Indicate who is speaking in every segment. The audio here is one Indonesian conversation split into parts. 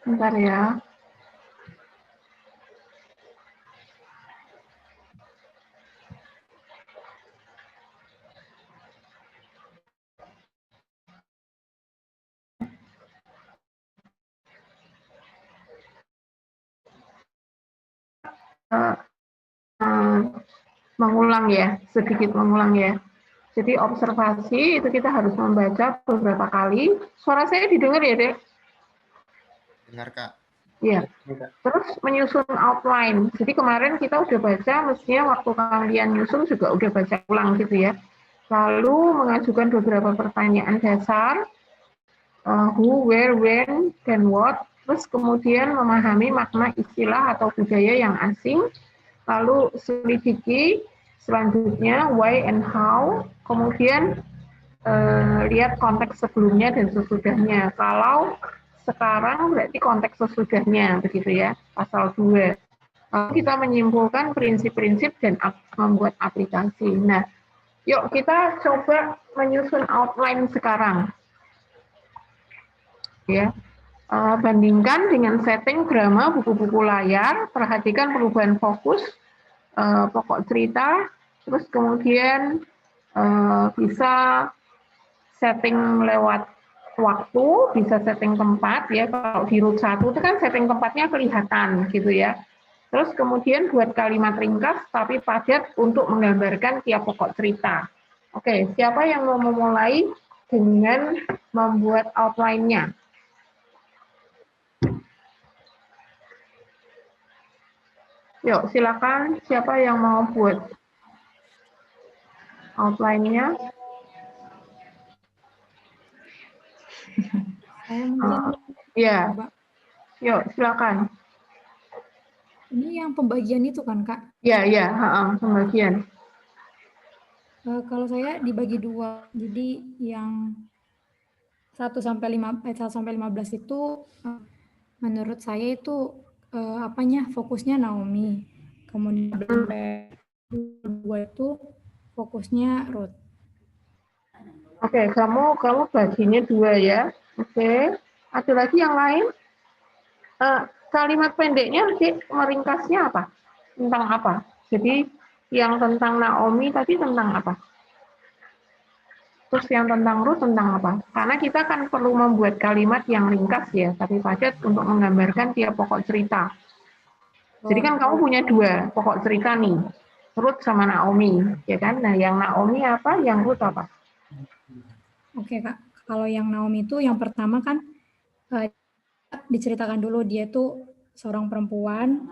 Speaker 1: Bentar ya. Uh, mengulang ya, sedikit mengulang ya. Jadi observasi itu kita harus membaca beberapa kali. Suara saya didengar ya, Dek?
Speaker 2: Dengar, Kak.
Speaker 1: Iya. Terus menyusun outline. Jadi kemarin kita udah baca, mestinya waktu kalian nyusun juga udah baca ulang gitu ya. Lalu mengajukan beberapa pertanyaan dasar, who, where, when, then what. Terus kemudian memahami makna istilah atau budaya yang asing. Lalu selidiki selanjutnya why and how. Kemudian lihat konteks sebelumnya dan sesudahnya. Kalau sekarang berarti konteks sesudahnya, begitu ya, pasal 2. Lalu kita menyimpulkan prinsip-prinsip dan membuat aplikasi. Nah, yuk kita coba menyusun outline sekarang. Ya, bandingkan dengan setting drama buku-buku layar, perhatikan perubahan fokus, pokok cerita, terus kemudian bisa setting lewat waktu, bisa setting tempat ya. Kalau di root 1 itu kan setting tempatnya kelihatan gitu ya. Terus kemudian buat kalimat ringkas tapi padat untuk menggambarkan tiap pokok cerita. Oke, siapa yang mau memulai dengan membuat outline-nya? Yuk, silakan siapa yang mau buat outline-nya?
Speaker 3: Saya mungkin
Speaker 1: Ya,
Speaker 3: coba.
Speaker 1: yuk silakan.
Speaker 3: Ini yang pembagian itu kan, Kak?
Speaker 1: Ya, pembagian.
Speaker 3: Kalau saya dibagi 2. Jadi yang 1 sampai 15 itu menurut saya itu apanya fokusnya Naomi. Kemudian sampai 2 itu fokusnya Ruth.
Speaker 1: Oke, kamu baginya 2 ya. Oke. Ada lagi yang lain? Kalimat pendeknya nanti meringkasnya apa? Tentang apa? Jadi yang tentang Naomi tadi tentang apa? Terus yang tentang Ruth tentang apa? Karena kita kan perlu membuat kalimat yang ringkas ya, tapi padat untuk menggambarkan tiap pokok cerita. Jadi kan kamu punya 2 pokok cerita nih, Ruth sama Naomi, ya kan? Nah, yang Naomi apa, yang Ruth apa?
Speaker 3: Oke, Kak. Kalau yang Naomi itu yang pertama kan diceritakan dulu dia itu seorang perempuan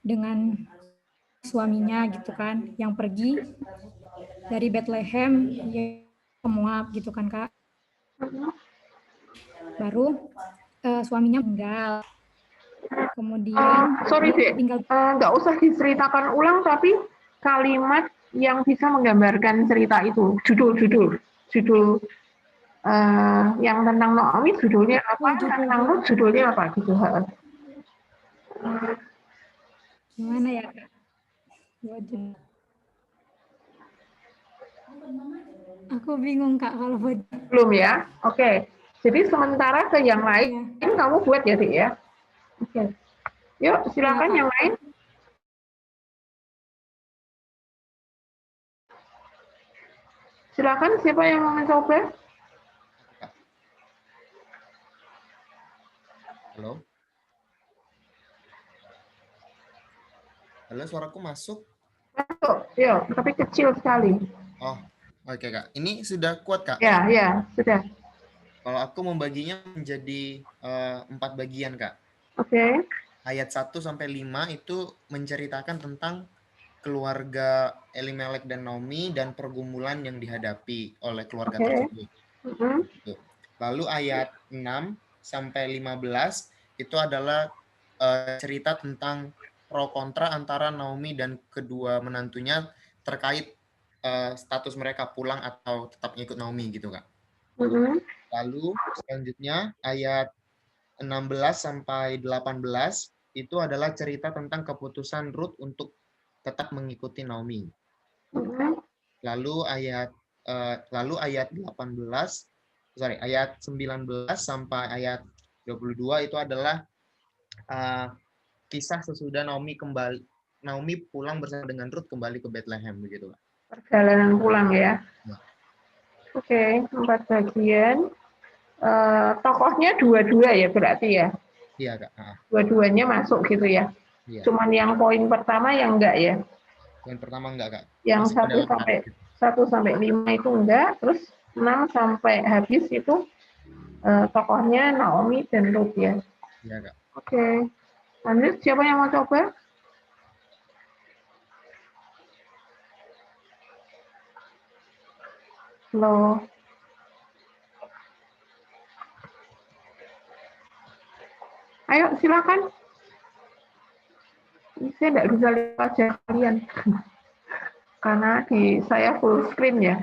Speaker 3: dengan suaminya gitu kan, yang pergi dari Bethlehem ke Moab gitu kan, Kak. Baru suaminya meninggal. Kemudian
Speaker 1: sorry Dek, nggak usah diceritakan ulang, tapi kalimat yang bisa menggambarkan cerita itu, judul yang tentang Naomi judulnya apa, tentang Ruth judulnya apa gitu.
Speaker 3: Gimana ya, Kak? Aku bingung, Kak, kalau buat.
Speaker 1: Belum ya? Oke. Jadi sementara ke yang lain, kamu buat ya, Dik ya? Oke. Yuk, silakan yang lain. Silakan, siapa yang mau mencoba?
Speaker 2: Halo? Halo, suaraku masuk?
Speaker 1: Masuk, yuk, tapi kecil sekali.
Speaker 2: Oh, oke, Kak. Ini sudah kuat, Kak?
Speaker 1: Ya, sudah.
Speaker 2: Kalau aku membaginya menjadi 4 bagian, Kak.
Speaker 1: Oke.
Speaker 2: Ayat 1 sampai 5 itu menceritakan tentang keluarga Elimelek dan Naomi dan pergumulan yang dihadapi oleh keluarga tersebut. Lalu ayat 6 sampai 15 itu adalah cerita tentang pro kontra antara Naomi dan kedua menantunya terkait status mereka pulang atau tetap ikut Naomi gitu, Kak. Lalu selanjutnya ayat 16 sampai 18 itu adalah cerita tentang keputusan Ruth untuk tetap mengikuti Naomi. Lalu ayat 19 sampai ayat 22 itu adalah kisah sesudah Naomi pulang bersama dengan Ruth kembali ke Bethlehem begitu, Kak.
Speaker 1: Perjalanan pulang ya.
Speaker 2: Ya.
Speaker 1: Oke, 4 bagian. Tokohnya dua-dua ya berarti ya.
Speaker 2: Iya, Kak.
Speaker 1: Dua-duanya masuk gitu ya.
Speaker 2: Iya.
Speaker 1: Cuman yang poin pertama yang enggak ya.
Speaker 2: Poin pertama enggak, Kak.
Speaker 1: Yang
Speaker 2: Masih
Speaker 1: 1 sampai 5 itu enggak, terus 6 sampai habis itu tokohnya Naomi dan Ruth ya.
Speaker 2: Iya, Kak.
Speaker 1: Oke. Lanjut, siapa yang mau coba? Halo. Ayo, silakan. Saya tidak bisa lihat wajah kalian. Karena di saya full screen ya.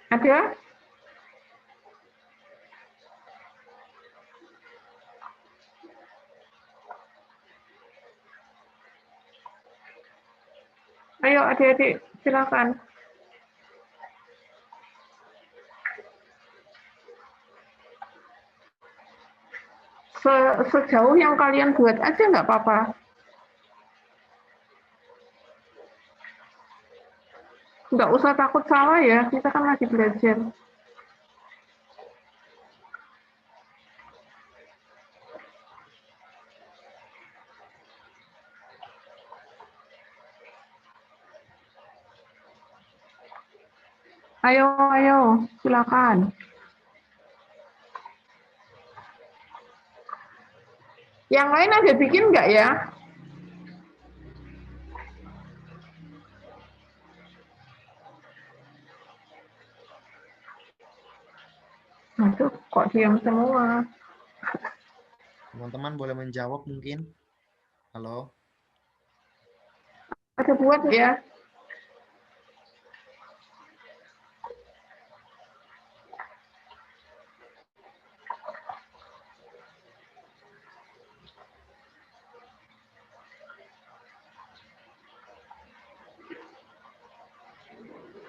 Speaker 1: Ada? Ayo adik-adik, silakan. Sejauh yang kalian buat aja nggak apa-apa. Nggak usah takut salah ya, kita kan lagi belajar. Ayo, silakan. Yang lain ada bikin nggak ya? Aduh, kok diam semua?
Speaker 2: Teman-teman boleh menjawab mungkin. Halo.
Speaker 1: Ada buat ya?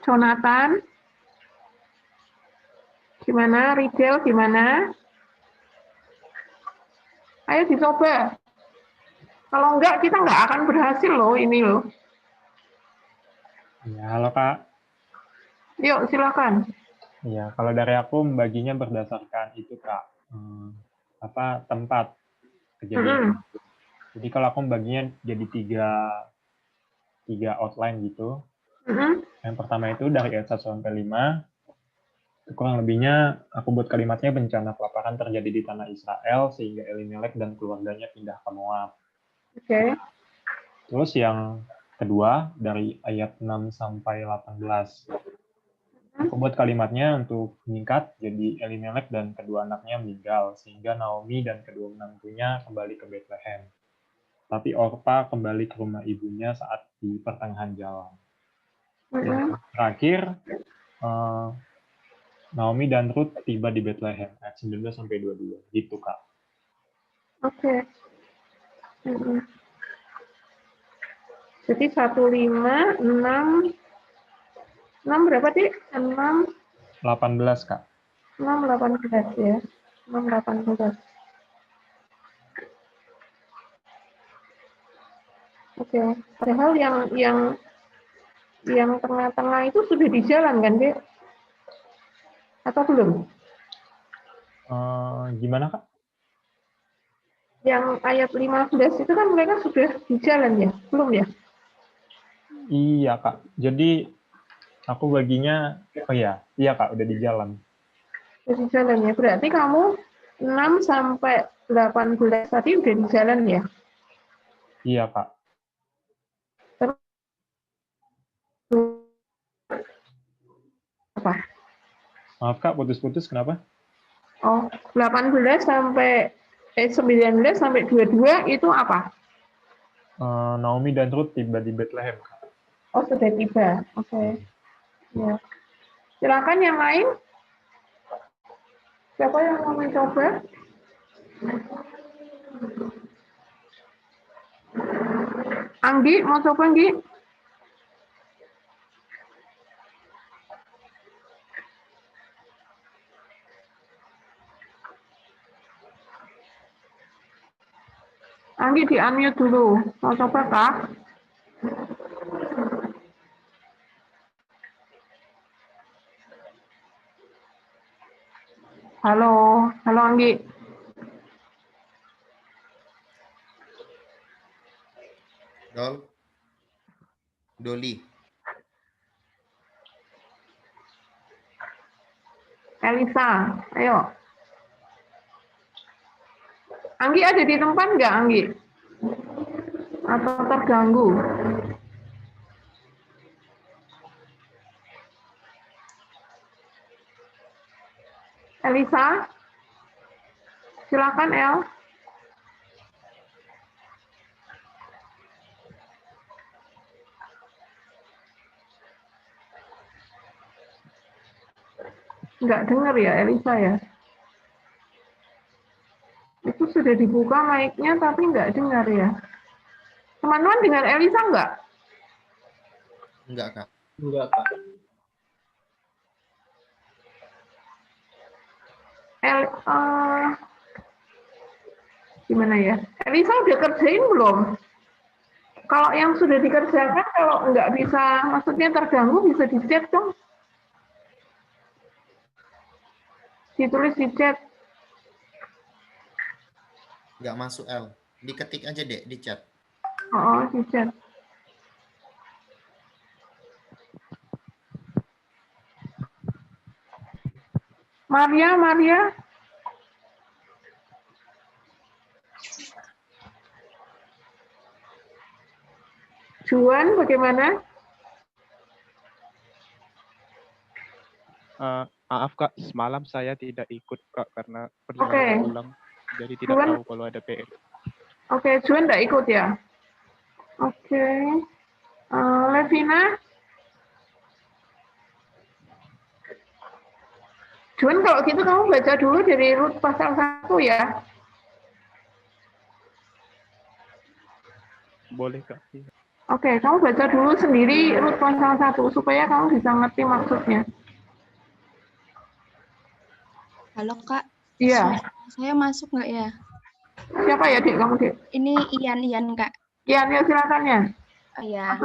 Speaker 1: Jonathan? Gimana? Ridel gimana? Ayo dicoba. Kalau enggak, kita nggak akan berhasil loh ini loh.
Speaker 4: Ya, halo Kak.
Speaker 1: Yuk, silakan.
Speaker 4: Ya, kalau dari aku membaginya berdasarkan itu Kak, tempat kejadian. Jadi kalau aku membaginya jadi tiga outline gitu. Yang pertama itu dari ayat 1 sampai 5. Kurang lebihnya aku buat kalimatnya bencana kelaparan terjadi di tanah Israel sehingga Elimelek dan keluarganya pindah ke Moab.
Speaker 1: Oke.
Speaker 4: Terus yang kedua dari ayat 6 sampai 18. Aku buat kalimatnya untuk meningkat, jadi Elimelek dan kedua anaknya meninggal, sehingga Naomi dan kedua menantunya kembali ke Bethlehem. Tapi Orpa kembali ke rumah ibunya saat di pertengahan jalan. Dan terakhir, Naomi dan Ruth tiba di Bethlehem, ayat 19 sampai 22. Gitu, Kak.
Speaker 1: Oke. Jadi 1, 5, 6 berapa, Dik? 6,
Speaker 4: 18, Kak.
Speaker 1: 6, 18 ya. 6, 18. Oke. Padahal yang tengah-tengah itu sudah di jalan kan, Dik? Atau belum?
Speaker 4: Gimana, Kak?
Speaker 1: Yang ayat 15 itu kan mereka sudah di jalan ya? Belum ya?
Speaker 4: Iya, Kak. Jadi aku baginya, iya Kak, udah di jalan.
Speaker 1: Udah di jalan ya. Berarti kamu 6 sampai 18 tadi udah di jalan ya?
Speaker 4: Iya, Kak.
Speaker 1: Apa?
Speaker 4: Maaf, Kak, putus-putus, kenapa?
Speaker 1: Oh, 18 sampai 19 sampai 22 itu apa?
Speaker 4: Naomi dan Ruth tiba di Bethlehem, Kak.
Speaker 1: Oh, sudah tiba. Oke. Ya. Silakan yang lain. Siapa yang mau mencoba? Anggi, mau coba, Anggi? Anggi di unmute dulu. Mau coba kah? Halo, halo Anggi.
Speaker 2: Doli.
Speaker 1: Elisa, ayo. Anggi ada di tempat nggak, Anggi? Atau terganggu? Elisa? Silakan, El. Nggak dengar ya, Elisa ya? Itu sudah dibuka mic-nya tapi nggak dengar ya. Teman-teman dengar Elisa nggak?
Speaker 2: Enggak, Kak.
Speaker 5: Enggak, Kak.
Speaker 1: Gimana ya? Elisa udah kerjain belum? Kalau yang sudah dikerjakan, kalau nggak bisa, maksudnya terganggu, bisa di chat dong. Ditulis di chat.
Speaker 2: Nggak masuk, L. Diketik aja, Dek, di chat.
Speaker 1: Oh, di chat. Maria. Juan, bagaimana?
Speaker 6: Maaf Kak, semalam saya tidak ikut Kak karena perlu ulang, jadi tidak
Speaker 1: Juan,
Speaker 6: tahu kalau ada PR.
Speaker 1: Oke, Juan tidak ikut ya? Oke. Levina? Juan, kalau gitu kamu baca dulu dari Rut pasal 1 ya?
Speaker 6: Boleh Kak.
Speaker 1: Oke, kamu baca dulu sendiri Rut pasal 1 supaya kamu bisa ngerti maksudnya.
Speaker 7: Halo Kak.
Speaker 1: Iya.
Speaker 7: Saya masuk nggak ya?
Speaker 1: Siapa ya, Dik? Kamu, Dik?
Speaker 7: Ini Ian Kak.
Speaker 1: Ian, ya silakan ya.
Speaker 7: Iya.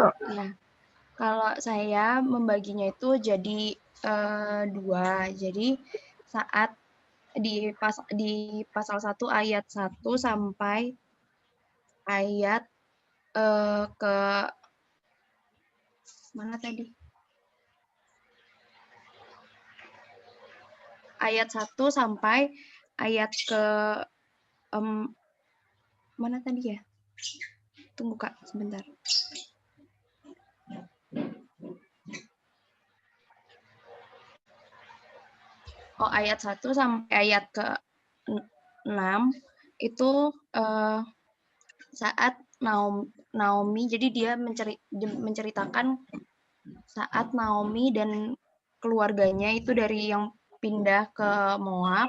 Speaker 7: Kalau saya membaginya itu jadi 2. Jadi saat di pasal 1 ayat 1 sampai ayat ke mana tadi? Ayat 1 sampai ayat ke mana tadi ya? Tunggu Kak, sebentar. Oh, ayat 1 sampai ayat ke 6 itu saat Naomi, jadi dia menceritakan saat Naomi dan keluarganya itu dari yang pindah ke Moab,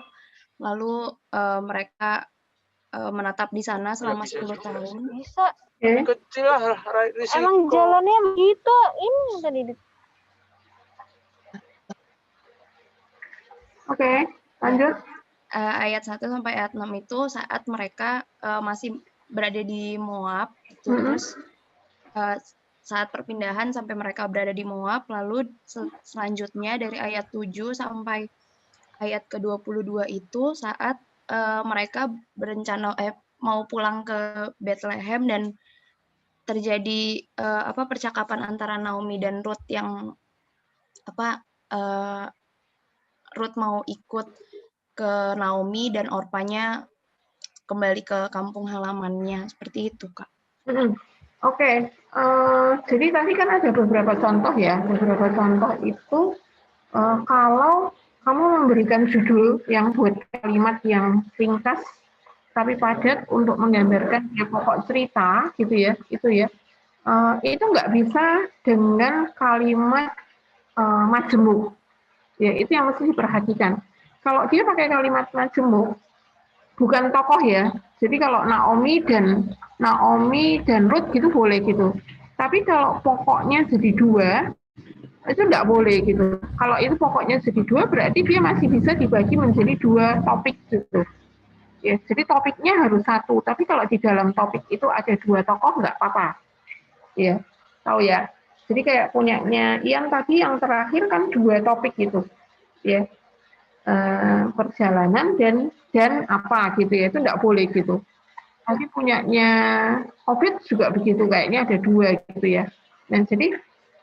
Speaker 7: lalu mereka menetap di sana selama 10 tahun.
Speaker 8: Bisa. Kecil lah risiko. Emang jalannya begitu. Ini tadi.
Speaker 1: Oke, lanjut.
Speaker 7: Ayat 1 sampai ayat 6 itu saat mereka masih berada di Moab. Terus saat perpindahan sampai mereka berada di Moab, lalu selanjutnya dari ayat 7 sampai ayat ke-22 itu saat mereka berencana mau pulang ke Bethlehem dan terjadi percakapan antara Naomi dan Ruth yang Ruth mau ikut ke Naomi dan Orpanya kembali ke kampung halamannya, seperti itu Kak.
Speaker 1: Oke. Jadi tadi kan ada beberapa contoh ya, beberapa contoh itu kalau kamu memberikan judul yang buat kalimat yang ringkas tapi padat untuk menggambarkan pokok cerita gitu ya, itu nggak bisa dengan kalimat majemuk. Ya, itu yang mesti diperhatikan. Kalau dia pakai kalimat majemuk, bukan tokoh ya. Jadi kalau Naomi dan Ruth gitu boleh gitu. Tapi kalau pokoknya jadi 2, itu enggak boleh gitu. Kalau itu pokoknya jadi 2, berarti dia masih bisa dibagi menjadi 2 topik gitu. Ya, jadi topiknya harus satu, tapi kalau di dalam topik itu ada 2 tokoh nggak apa-apa. Ya, tahu ya. Jadi kayak punyanya Ian tadi yang terakhir kan 2 topik gitu, ya. Perjalanan dan apa gitu ya, itu nggak boleh gitu. Tadi punyanya Obed juga begitu, kayaknya ada 2 gitu ya. Dan jadi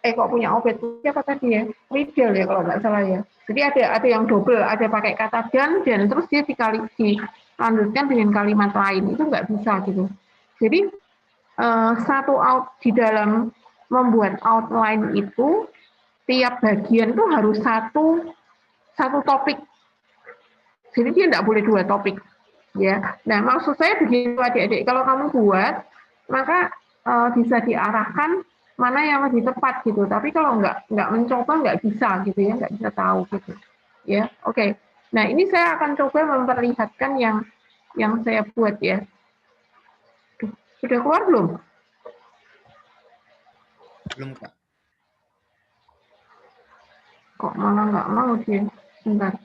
Speaker 1: kok punya Obed siapa tadi ya? Riddle ya kalau nggak salah ya. Jadi ada yang double, ada pakai kata dan terus dia dilanjutkan dengan kalimat lain, itu nggak bisa gitu. Jadi satu out di dalam membuat outline itu tiap bagian itu harus satu topik. Jadi dia tidak boleh 2 topik. Ya, nah maksud saya begitu adik-adik, kalau kamu buat maka bisa diarahkan mana yang lebih tepat gitu. Tapi kalau nggak mencoba nggak bisa gitu ya, nggak bisa tahu gitu. Ya, oke. Nah ini saya akan coba memperlihatkan yang saya buat ya. Sudah keluar belum?
Speaker 2: Belum, Kak.
Speaker 1: Kok malah nggak mau dia? Bentar.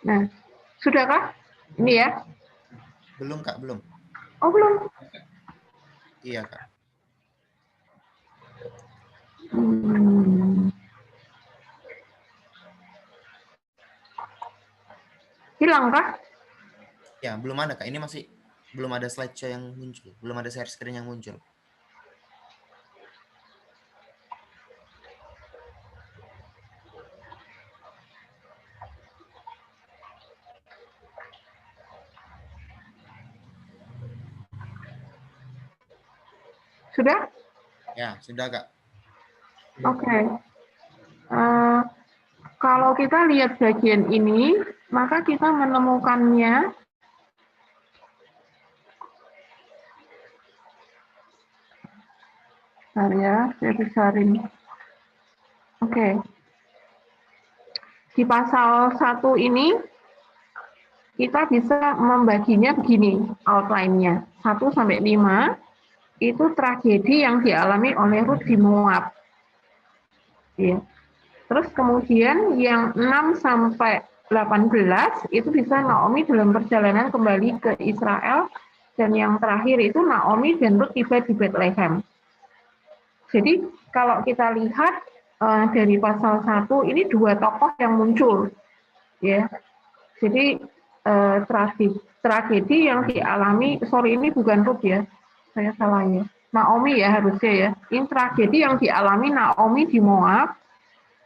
Speaker 1: Nah, sudahkah? Ini ya?
Speaker 2: Belum, Kak, belum.
Speaker 1: Oh, belum?
Speaker 2: Iya, Kak.
Speaker 1: Hilang kah?
Speaker 2: Ya, belum ada, Kak. Ini masih belum ada slideshow yang muncul. Belum ada share screen yang muncul.
Speaker 1: Sudah?
Speaker 2: Ya, sudah, Kak.
Speaker 1: Oke. Kalau kita lihat bagian ini, maka kita menemukannya ya, saya besarin. Oke. Di pasal 1 ini kita bisa membaginya begini outline-nya. 1 sampai 5 itu tragedi yang dialami oleh Ruth di Moab. Ya. Terus kemudian yang 6 sampai 18 itu bisa Naomi dalam perjalanan kembali ke Israel, dan yang terakhir itu Naomi dan Ruth tiba di Bethlehem. Jadi kalau kita lihat dari pasal 1 ini 2 tokoh yang muncul, ya. Jadi tragedi yang dialami, sorry ini bukan Ruth ya, saya salah ya, Naomi ya harusnya ya. Ini tragedi yang dialami Naomi di Moab.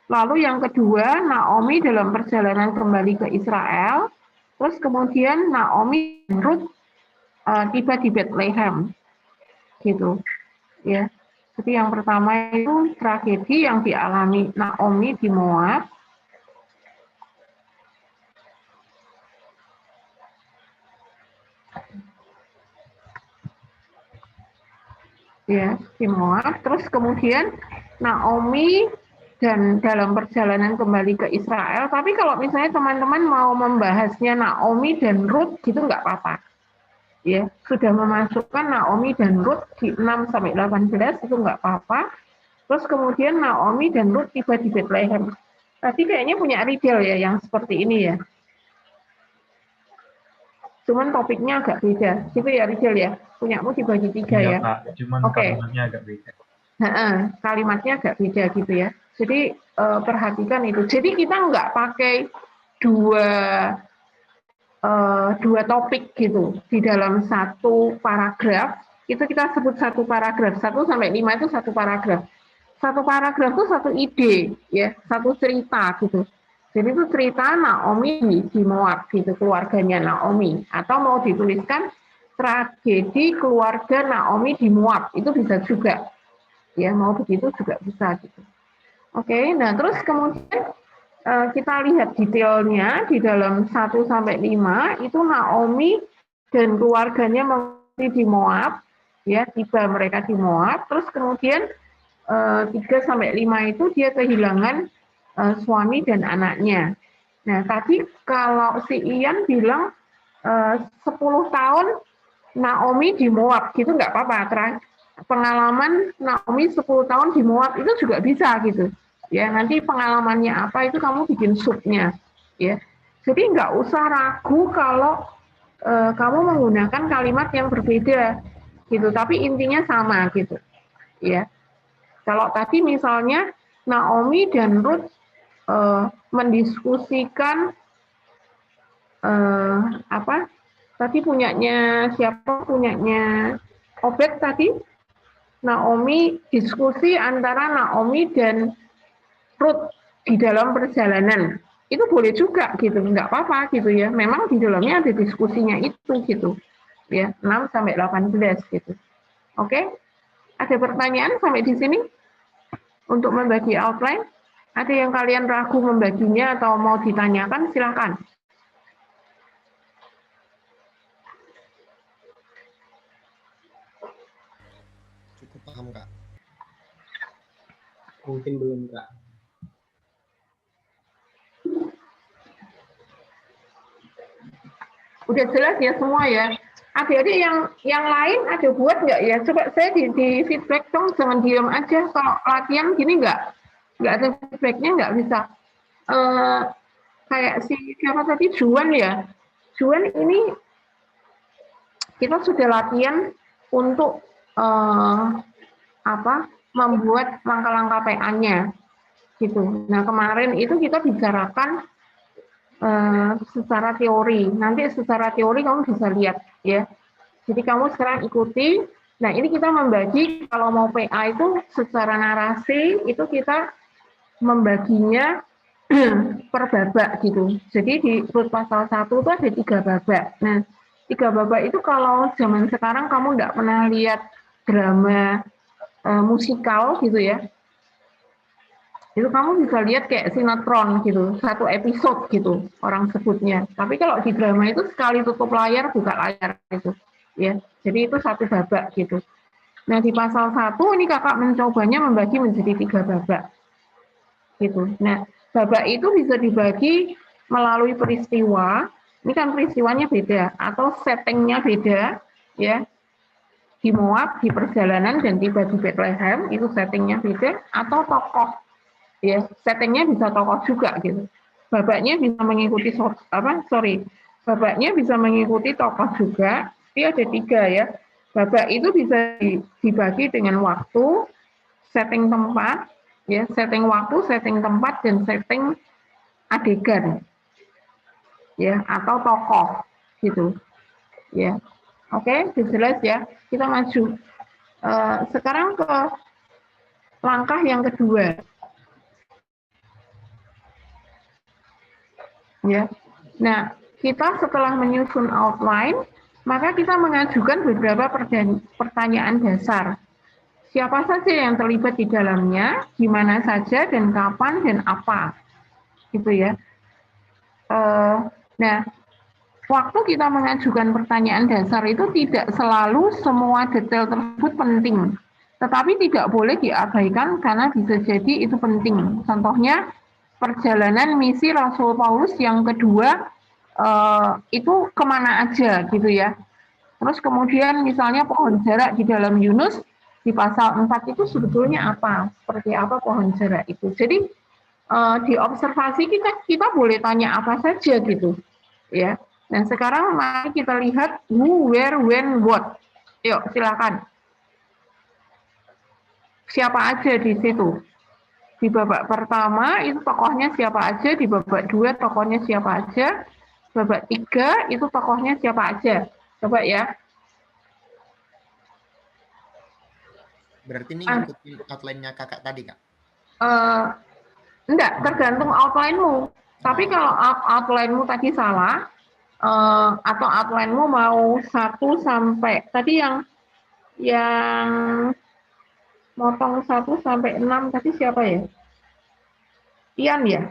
Speaker 1: Lalu yang kedua, Naomi dalam perjalanan kembali ke Israel. Terus kemudian Naomi dan Ruth tiba di Bethlehem, gitu. Ya. Jadi yang pertama itu tragedi yang dialami Naomi di Moab. Ya, di Moab. Terus kemudian Naomi dan dalam perjalanan kembali ke Israel. Tapi kalau misalnya teman-teman mau membahasnya Naomi dan Ruth gitu nggak apa-apa. Ya, sudah memasukkan Naomi dan Ruth di 6 sampai 18 itu nggak apa-apa. Terus kemudian Naomi dan Ruth tiba di Bethlehem. Tadi kayaknya punya Riddle ya yang seperti ini ya. Cuman topiknya agak beda. Gitu ya Riddle ya. Punyamu dibagi 3 ya.
Speaker 4: Kak, cuman kalimatnya agak beda.
Speaker 1: Kalimatnya agak beda gitu ya. Jadi perhatikan itu. Jadi kita nggak pakai dua topik gitu di dalam satu paragraf. Itu kita sebut satu paragraf. 1 sampai 5 itu satu paragraf. Satu paragraf itu satu ide, ya, satu cerita gitu. Jadi itu cerita Naomi di Moab gitu, keluarganya Naomi. Atau mau dituliskan tragedi keluarga Naomi di Moab, itu bisa juga. Ya, mau begitu juga bisa gitu. Oke, nah terus kemudian kita lihat detailnya di dalam 1 sampai 5 itu Naomi dan keluarganya mengungsi di Moab, ya, tiba mereka di Moab. Terus kemudian 3 sampai 5 itu dia kehilangan suami dan anaknya. Nah, tadi kalau si Ian bilang 10 tahun Naomi di Moab, gitu nggak apa-apa. Pengalaman Naomi 10 tahun di Moab itu juga bisa gitu. Ya, nanti pengalamannya apa itu kamu bikin subnya. Ya, jadi nggak usah ragu kalau kamu menggunakan kalimat yang berbeda, gitu. Tapi intinya sama gitu. Ya, kalau tadi misalnya Naomi dan Ruth mendiskusikan apa? Tadi punyanya siapa? Punyanya Obed tadi. Naomi, diskusi antara Naomi dan Ruth di dalam perjalanan. Itu boleh juga gitu, nggak apa-apa gitu ya. Memang di dalamnya ada diskusinya itu gitu. Ya, 6 sampai 18 gitu. Oke? Ada pertanyaan sampai di sini? Untuk membagi outline? Ada yang kalian ragu membaginya atau mau ditanyakan? Silakan.
Speaker 2: Cukup paham, Kak.
Speaker 5: Mungkin belum, Kak.
Speaker 1: Udah jelas ya semua ya. Adik-adik yang lain ada buat nggak ya? Coba saya di feedback dong, jangan diam aja. Kalau latihan gini nggak ada feedbacknya nggak bisa. Kayak si siapa tadi Juan ya. Juan ini kita sudah latihan untuk membuat langkah-langkah PA-nya gitu. Nah kemarin itu kita bicarakan secara teori. Nanti secara teori kamu bisa lihat ya. Jadi kamu sekarang ikuti. Nah ini kita membagi kalau mau PA itu secara narasi itu kita membaginya per babak gitu. Jadi di Ruth pasal 1 itu ada 3 babak. Nah 3 babak itu kalau zaman sekarang kamu nggak pernah lihat drama musikal gitu ya. Itu kamu bisa lihat kayak sinetron gitu, 1 episode gitu orang sebutnya. Tapi kalau di drama itu sekali tutup layar, buka layar gitu. Ya, jadi itu 1 babak gitu. Nah di pasal 1 ini kakak mencobanya membagi menjadi 3 babak. Gitu. Nah babak itu bisa dibagi melalui peristiwa. Ini kan peristiwanya beda atau settingnya beda, ya. Di Moab, di perjalanan dan tiba di Bethlehem itu settingnya beda atau tokoh. Ya, settingnya bisa tokoh juga gitu. Babaknya bisa mengikuti babaknya bisa mengikuti tokoh juga. Dia ada 3 ya. Babak itu bisa dibagi dengan waktu, setting tempat, ya, setting waktu, setting tempat dan setting adegan. Ya, atau tokoh gitu. Ya. Oke, jelas ya. Kita maju. Sekarang ke langkah yang kedua. Ya. Nah, kita setelah menyusun outline, maka kita mengajukan beberapa pertanyaan dasar. Siapa saja yang terlibat di dalamnya, di mana saja, dan kapan, dan apa. Gitu ya. Nah, waktu kita mengajukan pertanyaan dasar itu tidak selalu semua detail tersebut penting. Tetapi tidak boleh diabaikan karena bisa jadi itu penting. Contohnya, perjalanan misi Rasul Paulus yang kedua itu kemana aja gitu ya. Terus kemudian misalnya pohon jarak di dalam Yunus di pasal 4 itu sebetulnya apa? Seperti apa pohon jarak itu. Jadi di observasi kita boleh tanya apa saja gitu ya. Dan sekarang mari kita lihat who, where, when, what. Yuk silakan. Siapa aja di situ? Di babak pertama itu tokohnya siapa aja, di babak 2 tokohnya siapa aja, babak 3 itu tokohnya siapa aja. Coba ya.
Speaker 2: Berarti ini ngikutin outline-nya kakak tadi, Kak?
Speaker 1: Enggak, tergantung outline-mu. Tapi kalau outline-mu tadi salah, atau outline-mu mau 1 sampai, tadi yang motong 1 sampai 6 tadi siapa ya? Ian ya?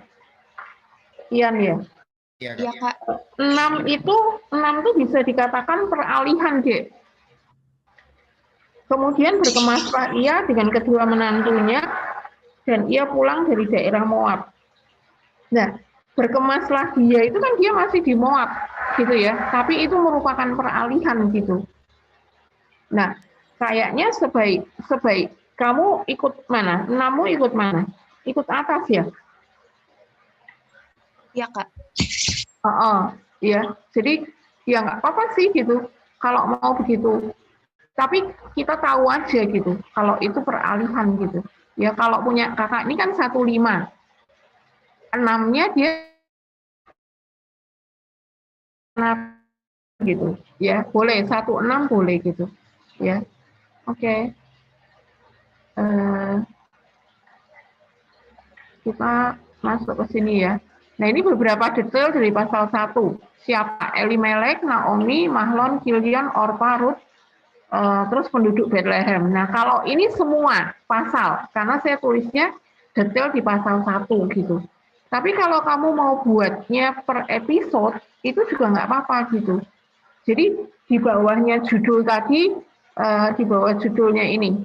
Speaker 1: Ian ya?
Speaker 7: Iya, Kak.
Speaker 1: 6 itu bisa dikatakan peralihan, Dek. Kemudian berkemaslah ia dengan kedua menantunya dan ia pulang dari daerah Moab. Nah, berkemaslah dia itu kan dia masih di Moab. gitu ya, tapi itu merupakan peralihan gitu. Nah, kayaknya sebaik kamu ikut mana? 6-mu ikut mana? Ikut atas ya?
Speaker 7: Iya, Kak.
Speaker 1: Ya. Jadi ya nggak apa-apa sih gitu. Kalau mau begitu. Tapi kita tahu aja gitu. Kalau itu peralihan gitu. Ya kalau punya kakak ini kan 15. 6-nya dia gitu. Ya, boleh 16 boleh gitu. Ya. Oke. Kita masuk ke sini ya. Nah, ini beberapa detail dari pasal 1. Siapa? Elimelek, Naomi, Mahlon, Kilion, Orpa, Rut, terus penduduk Bethlehem. Nah, kalau ini semua pasal, karena saya tulisnya detail di pasal 1 gitu. Tapi kalau kamu mau buatnya per episode, itu juga nggak apa-apa gitu. Jadi di bawahnya judul tadi, di bawah judulnya ini,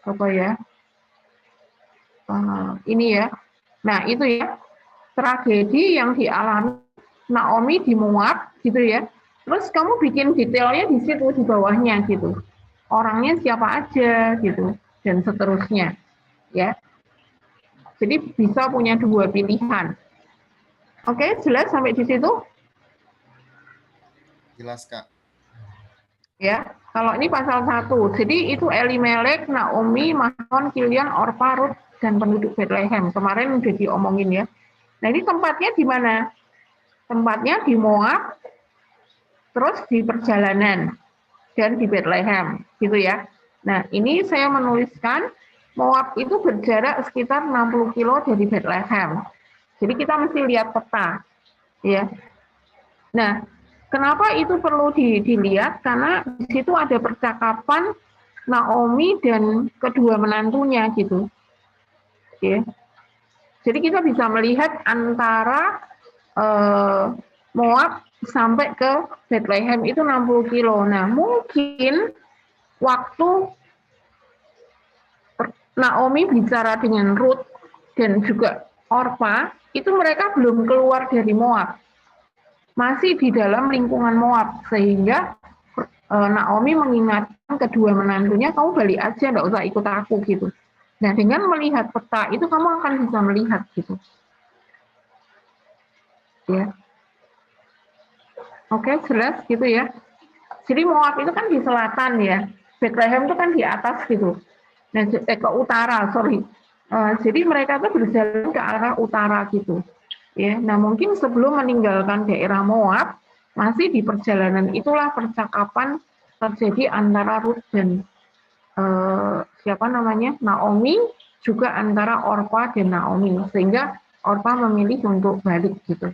Speaker 1: apa ya? Ini ya. Nah, itu ya, tragedi yang dialami Naomi di Moab, gitu ya. Terus kamu bikin detailnya di situ, di bawahnya gitu. Orangnya siapa aja, gitu. Dan seterusnya, ya. Jadi bisa punya 2 pilihan. Oke, jelas sampai di situ?
Speaker 2: Jelas, Kak.
Speaker 1: Ya, kalau ini pasal 1. Jadi itu Elimelek, Naomi, Mahlon, Kilion, Orpa, Rut, dan penduduk Bethlehem. Kemarin udah diomongin ya. Nah, ini tempatnya di mana? Tempatnya di Moab, terus di perjalanan, dan di Bethlehem, gitu ya. Nah, ini saya menuliskan Moab itu berjarak sekitar 60 kilo dari Bethlehem. Jadi kita mesti lihat peta, ya. Nah, kenapa itu perlu dilihat? Karena di situ ada percakapan Naomi dan kedua menantunya, gitu. Ya. Jadi kita bisa melihat antara Moab sampai ke Bethlehem itu 60 kilo. Nah, mungkin waktu Naomi bicara dengan Ruth dan juga Orpa, itu mereka belum keluar dari Moab. Masih di dalam lingkungan Moab, sehingga Naomi mengingatkan kedua menantunya, kamu balik aja, nggak usah ikut aku gitu. Nah, dengan melihat peta itu kamu akan bisa melihat gitu. Ya. Oke, jelas gitu ya. Jadi Moab itu kan di selatan ya. Bethlehem itu kan di atas gitu. Nah, ke utara, sorry. Jadi mereka itu berjalan ke arah utara gitu. Ya, nah mungkin sebelum meninggalkan daerah Moab, masih di perjalanan itulah percakapan terjadi antara Ruth dan Naomi, juga antara Orpa dan Naomi, sehingga Orpa memilih untuk balik gitu.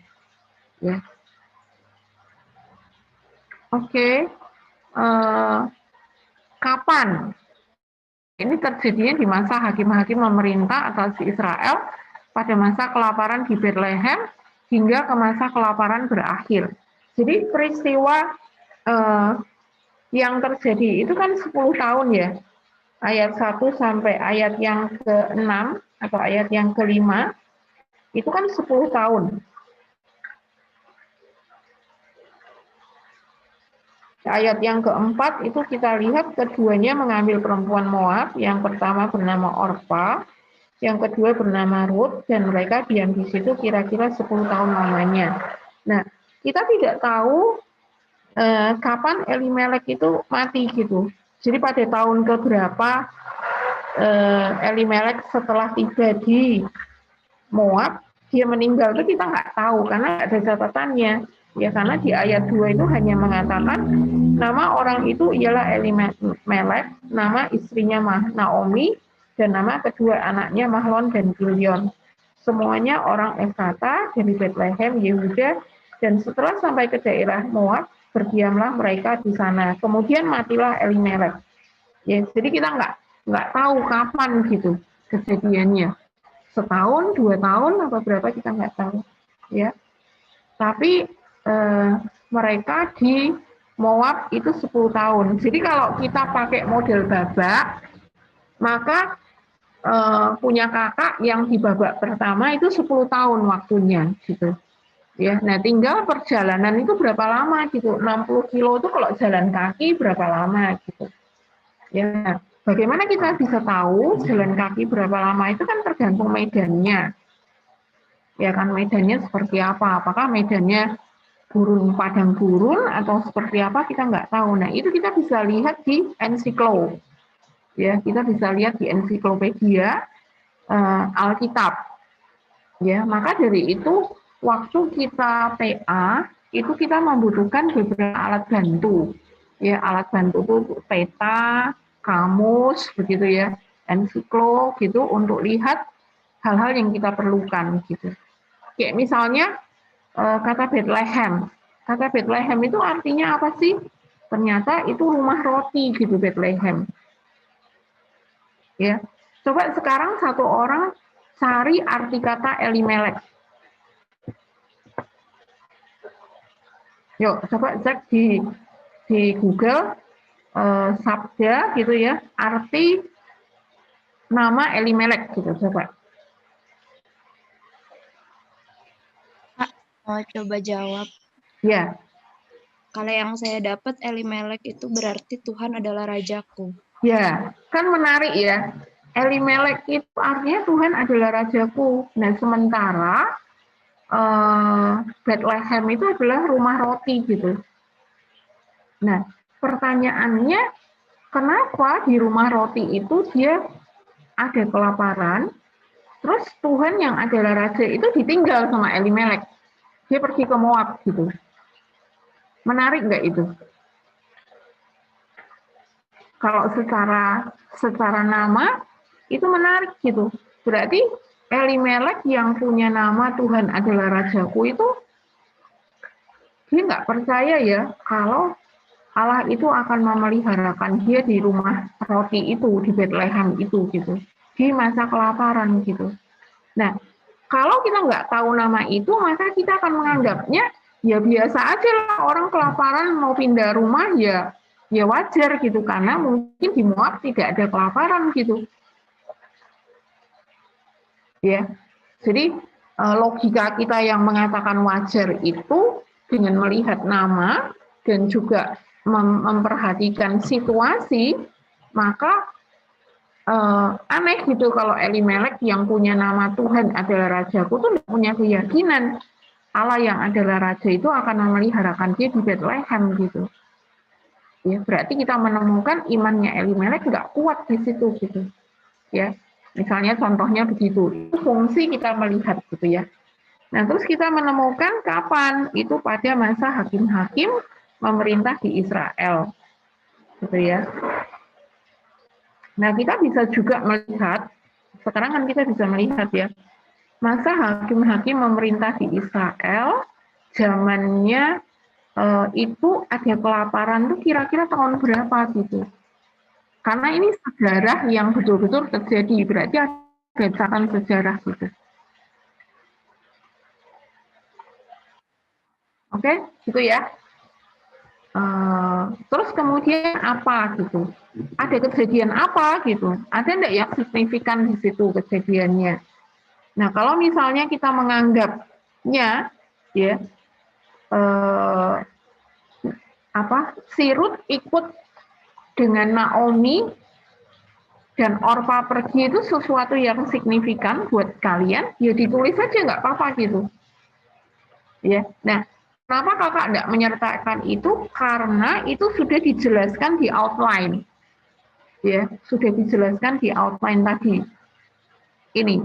Speaker 1: Ya. Oke. Kapan? Ini terjadinya di masa hakim-hakim memerintah atas Israel pada masa kelaparan di Bethlehem hingga ke masa kelaparan berakhir. Jadi peristiwa yang terjadi itu kan 10 tahun ya. Ayat 1 sampai ayat yang ke-6 atau ayat yang ke-5 itu kan 10 tahun. Ayat yang keempat itu kita lihat keduanya mengambil perempuan Moab, yang pertama bernama Orpa, yang kedua bernama Ruth, dan mereka diam di situ kira-kira 10 tahun lamanya. Nah, kita tidak tahu kapan Elimelek itu mati gitu. Jadi pada tahun keberapa Elimelek setelah tiba di Moab, dia meninggal itu kita nggak tahu karena nggak ada catatannya. Ya karena di ayat 2 itu hanya mengatakan nama orang itu ialah Elimelek, nama istrinya Naomi, dan nama kedua anaknya Mahlon dan Kilion. Semuanya orang Efrata dari Bethlehem, Yehuda, dan setelah sampai ke daerah Moab, berdiamlah mereka di sana. Kemudian matilah Elimelek. Ya, jadi kita nggak tahu kapan gitu kejadiannya. Setahun, 2 tahun, apa berapa kita nggak tahu. Ya, tapi mereka di Moab itu 10 tahun. Jadi kalau kita pakai model babak, maka punya kakak yang di babak pertama itu 10 tahun waktunya gitu. Ya, nah tinggal perjalanan itu berapa lama gitu. 60 kilo itu kalau jalan kaki berapa lama gitu. Ya, bagaimana kita bisa tahu jalan kaki berapa lama itu kan tergantung medannya. Ya kan medannya seperti apa? Apakah medannya gurun padang gurun atau seperti apa kita nggak tahu. Nah itu kita bisa lihat di ensiklo, ya kita bisa lihat di ensiklopedia Alkitab. Ya maka dari itu waktu kita PA itu kita membutuhkan beberapa alat bantu. Ya alat bantu itu peta, kamus, begitu ya, ensiklo gitu untuk lihat hal-hal yang kita perlukan gitu. Kayak misalnya kata Bethlehem. Kata Bethlehem itu artinya apa sih? Ternyata itu rumah roti gitu Bethlehem. Ya. Coba sekarang satu orang cari arti kata Elimelek. Yuk, coba cek di Google sabda gitu ya, arti nama Elimelek gitu coba.
Speaker 7: Mau coba jawab.
Speaker 1: Ya.
Speaker 7: Kalau yang saya dapat Elimelek itu berarti Tuhan adalah rajaku.
Speaker 1: Ya, kan menarik ya. Elimelek itu artinya Tuhan adalah rajaku. Nah, sementara Bethlehem itu adalah rumah roti gitu. Nah, pertanyaannya kenapa di rumah roti itu dia ada kelaparan, terus Tuhan yang adalah raja itu ditinggal sama Elimelek. Dia pergi ke Moab gitu. Menarik nggak itu? Kalau secara nama itu menarik gitu. Berarti Elimelek yang punya nama Tuhan adalah rajaku itu dia nggak percaya ya kalau Allah itu akan memeliharakan dia di rumah roti itu di Bethlehem itu gitu di masa kelaparan gitu. Nah kalau kita nggak tahu nama itu maka kita akan menganggapnya ya biasa aja lah orang kelaparan mau pindah rumah ya wajar gitu karena mungkin di Moab tidak ada kelaparan gitu. Ya, jadi logika kita yang mengatakan wajar itu dengan melihat nama dan juga memperhatikan situasi, maka aneh gitu kalau Elimelek yang punya nama Tuhan adalah rajaku tuh tidak punya keyakinan Allah yang adalah raja itu akan memeliharakan dia di Bethlehem gitu. Ya, berarti kita menemukan imannya Elimelek nggak kuat di situ gitu. Ya. Misalnya contohnya begitu, itu fungsi kita melihat gitu ya. Nah terus kita menemukan kapan itu pada masa hakim-hakim memerintah di Israel, gitu ya. Nah kita bisa juga melihat, sekarang kan kita bisa melihat ya, masa hakim-hakim memerintah di Israel, zamannya itu ada kelaparan tuh kira-kira tahun berapa gitu. Karena ini sejarah yang betul-betul terjadi, berarti ada berdasarkan sejarah gitu. Oke, gitu ya. Terus kemudian apa gitu? Ada kejadian apa gitu? Ada enggak yang signifikan di situ kejadiannya? Nah, kalau misalnya kita menganggapnya, ya, si Ruth ikut dengan Naomi dan Orpa pergi itu sesuatu yang signifikan buat kalian, ya ditulis aja nggak apa-apa gitu. Ya, nah kenapa kakak nggak menyertakan itu? Karena itu sudah dijelaskan di outline, ya sudah dijelaskan di outline tadi. Ini,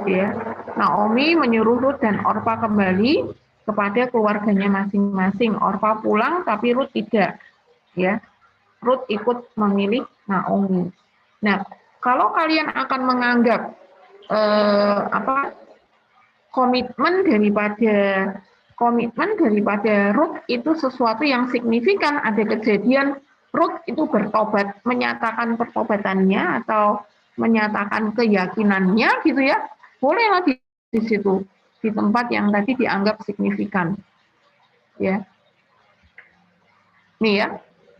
Speaker 1: ya Naomi menyuruh Ruth dan Orpa kembali kepada keluarganya masing-masing. Orpa pulang tapi Ruth tidak, ya. Ruth ikut memilih Naomi. Nah, kalau kalian akan menganggap komitmen daripada Ruth itu sesuatu yang signifikan, ada kejadian Ruth itu bertobat, menyatakan pertobatannya atau menyatakan keyakinannya gitu ya, bolehlah di situ, di tempat yang tadi dianggap signifikan. Ya. Nih ya,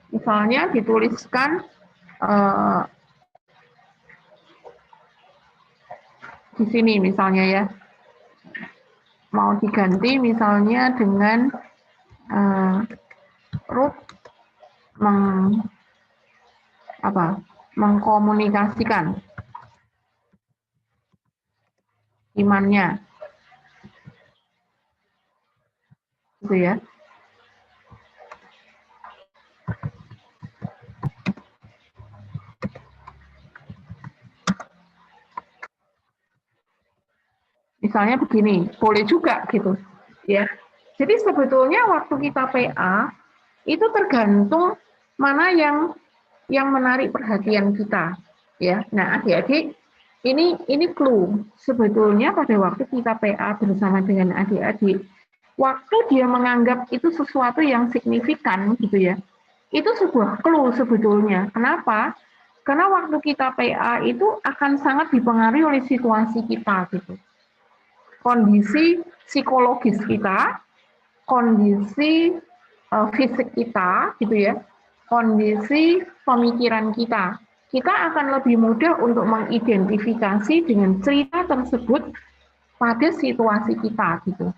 Speaker 1: misalnya dituliskan di sini misalnya ya. mau diganti misalnya dengan root mengkomunikasikan imannya, gitu ya. Misalnya begini, boleh juga gitu, ya. Jadi sebetulnya waktu kita PA itu tergantung mana yang menarik perhatian kita, ya. Nah, adik-adik, ini clue. Sebetulnya pada waktu kita PA bersama dengan adik-adik, waktu dia menganggap itu sesuatu yang signifikan, gitu ya, itu sebuah clue sebetulnya. Kenapa? Karena waktu kita PA itu akan sangat dipengaruhi oleh situasi kita, gitu. Kondisi psikologis kita, kondisi fisik kita, gitu ya, kondisi pemikiran kita. Kita akan lebih mudah untuk mengidentifikasi dengan cerita tersebut pada situasi kita, gitu.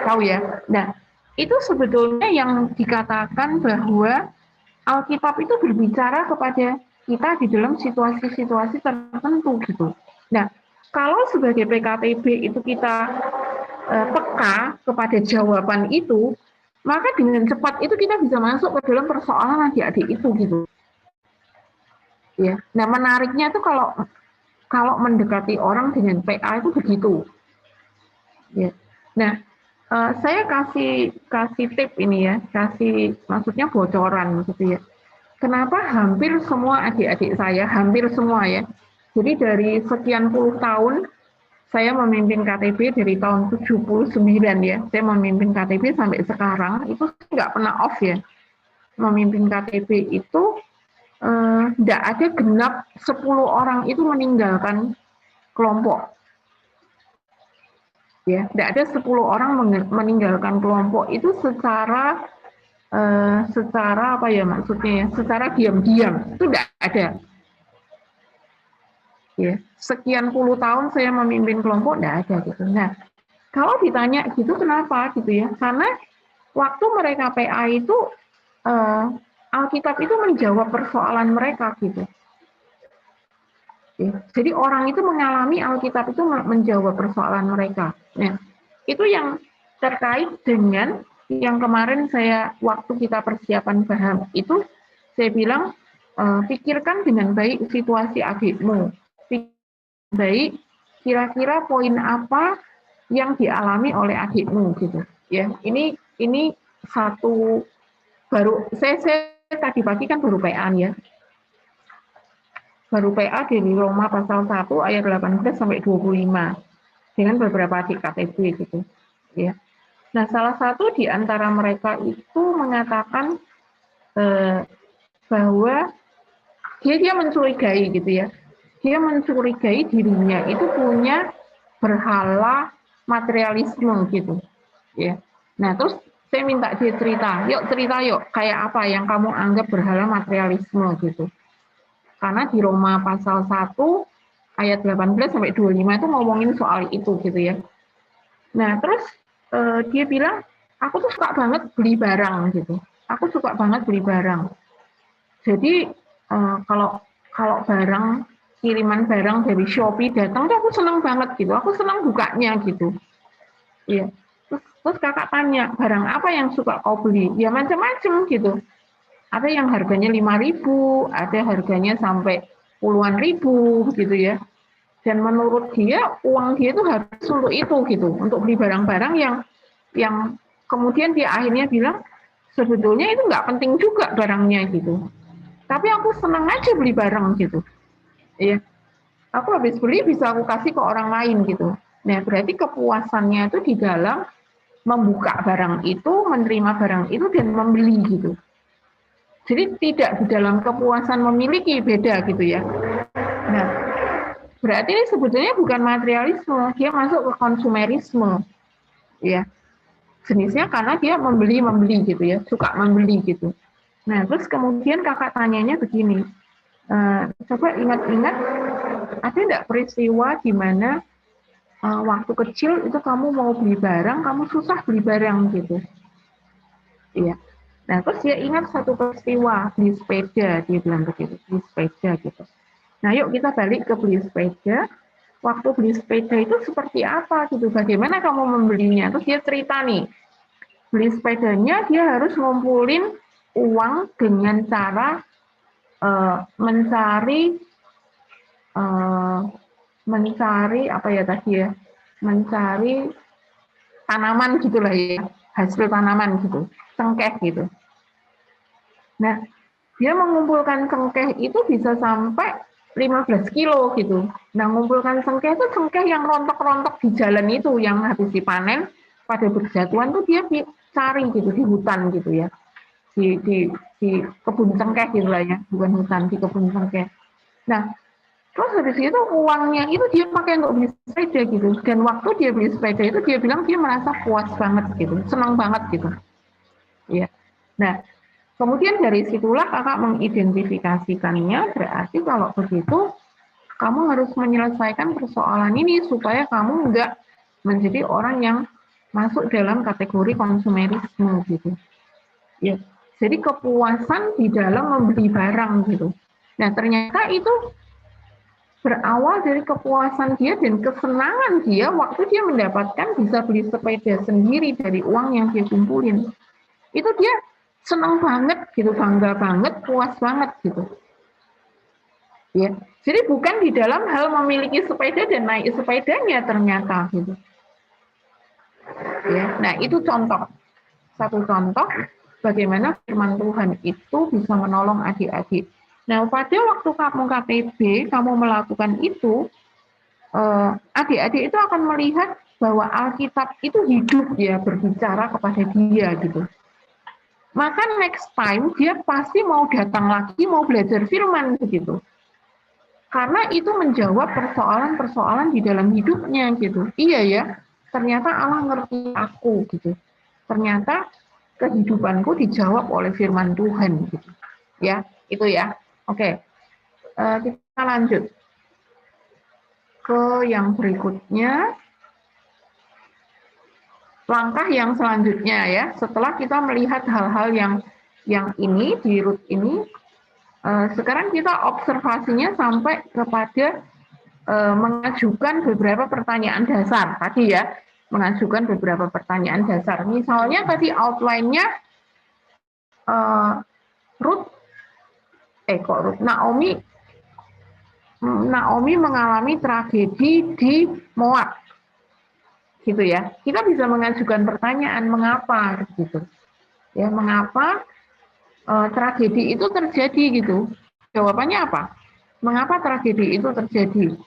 Speaker 1: Tahu ya? Nah, itu sebetulnya yang dikatakan bahwa Alkitab itu berbicara kepada kita di dalam situasi-situasi tertentu, gitu. Nah, kalau sebagai PKTB itu kita peka kepada jawaban itu, maka dengan cepat itu kita bisa masuk ke dalam persoalan adik-adik itu, gitu. Ya. Nah, menariknya itu kalau mendekati orang dengan PA itu begitu. Ya. Nah, saya kasih tip ini ya, maksudnya bocoran gitu ya. Kenapa hampir semua adik-adik saya, hampir semua ya. Jadi dari sekian puluh tahun saya memimpin KTB dari tahun 79 ya. Saya memimpin KTB sampai sekarang itu nggak pernah off ya. Memimpin KTB itu nggak ada genap 10 orang itu meninggalkan kelompok. Ya, nggak ada 10 orang meninggalkan kelompok itu secara apa ya maksudnya ya, secara diam-diam itu nggak ada. Ya, sekian puluh tahun saya memimpin kelompok nggak ada gitu. Nah, kalau ditanya gitu kenapa gitu ya? Karena waktu mereka PA itu Alkitab itu menjawab persoalan mereka gitu. Ya, jadi orang itu mengalami Alkitab itu menjawab persoalan mereka. Nah, itu yang terkait dengan yang kemarin saya waktu kita persiapan paham itu saya bilang pikirkan dengan baik situasi adikmu. Baik, kira-kira poin apa yang dialami oleh adikmu gitu ya. Ini satu baru saya tadi pagi kan baru PA ya. Baru PA dari Roma pasal 1 ayat 18 sampai 25 dengan beberapa adik KTB gitu ya. Nah, salah satu di antara mereka itu mengatakan bahwa dia mencurigai gitu ya. Dia mencurigai dirinya itu punya berhala materialisme gitu ya. Nah, terus saya minta dia cerita yuk kayak apa yang kamu anggap berhala materialisme gitu. Karena di Roma pasal 1 ayat 18 sampai 25 itu ngomongin soal itu gitu ya. Nah, terus dia bilang aku tuh suka banget beli barang gitu. Aku suka banget beli barang. Jadi kalau barang kiriman barang dari Shopee datang tuh aku senang banget gitu. Aku senang bukanya gitu. Iya. Terus kakak tanya, barang apa yang suka kau beli? Ya macam-macam gitu. Ada yang harganya 5.000, ada harganya sampai puluhan ribu gitu ya. Dan menurut dia uang dia itu harus untuk itu gitu, untuk beli barang-barang yang kemudian dia akhirnya bilang sebetulnya itu nggak penting juga barangnya gitu. Tapi aku senang aja beli barang gitu. Iya, aku habis beli bisa aku kasih ke orang lain gitu. Nah, berarti kepuasannya itu di dalam membuka barang itu, menerima barang itu, dan membeli gitu. Jadi tidak di dalam kepuasan memiliki, beda gitu ya. Nah, berarti ini sebetulnya bukan materialisme, dia masuk ke konsumerisme. Ya, jenisnya karena dia membeli gitu ya, suka membeli gitu. Nah, terus kemudian kakak tanyanya begini, coba ingat-ingat, ada enggak peristiwa di mana waktu kecil itu kamu mau beli barang, kamu susah beli barang gitu. Iya. Nah, terus dia ingat satu peristiwa beli sepeda, dia bilang begitu, beli sepeda gitu. Nah, yuk kita balik ke beli sepeda. Waktu beli sepeda itu seperti apa gitu, bagaimana kamu membelinya? Terus dia cerita nih, beli sepedanya dia harus ngumpulin uang dengan cara mencari apa ya tadi ya, mencari tanaman gitulah ya, hasil tanaman gitu, cengkeh gitu. Nah, dia mengumpulkan cengkeh itu bisa sampai 15 kilo gitu. Nah, mengumpulkan cengkeh itu cengkeh yang rontok-rontok di jalan itu, yang habis dipanen pada berjatuhan tuh dia cari gitu di hutan gitu ya, di kebun cengkeh gitu lah ya, bukan hutan, di kebun cengkeh. Nah, terus habis itu uangnya itu dia pakai untuk beli sepeda gitu. Dan waktu dia beli sepeda itu dia bilang dia merasa puas banget gitu, senang banget gitu. Ya. Nah, kemudian dari situlah kakak mengidentifikasikannya, berarti kalau begitu kamu harus menyelesaikan persoalan ini supaya kamu enggak menjadi orang yang masuk dalam kategori konsumerisme gitu. Ya. Jadi kepuasan di dalam membeli barang gitu. Nah, ternyata itu berawal dari kepuasan dia dan kesenangan dia waktu dia mendapatkan bisa beli sepeda sendiri dari uang yang dia kumpulin. Itu dia senang banget gitu, bangga banget, puas banget gitu. Ya. Jadi bukan di dalam hal memiliki sepeda dan naik sepedanya ternyata gitu. Ya. Nah, itu contoh. Satu contoh bagaimana firman Tuhan itu bisa menolong adik-adik. Nah, pada waktu kamu KTB, kamu melakukan itu, adik-adik itu akan melihat bahwa Alkitab itu hidup ya, berbicara kepada dia gitu. Maka next time dia pasti mau datang lagi, mau belajar firman begitu. Karena itu menjawab persoalan-persoalan di dalam hidupnya gitu. Iya ya, ternyata Allah ngerti aku gitu. Ternyata kehidupanku dijawab oleh firman Tuhan gitu. Ya, itu ya. Oke. Kita lanjut ke yang berikutnya. Langkah yang selanjutnya ya, setelah kita melihat hal-hal yang ini di root ini, sekarang kita observasinya sampai kepada mengajukan beberapa pertanyaan dasar tadi ya, mengajukan beberapa pertanyaan dasar. Misalnya tadi outline-nya Naomi mengalami tragedi di Moab. Gitu ya, kita bisa mengajukan pertanyaan mengapa gitu ya, mengapa tragedi itu terjadi gitu. Jawabannya apa? Mengapa tragedi itu terjadi?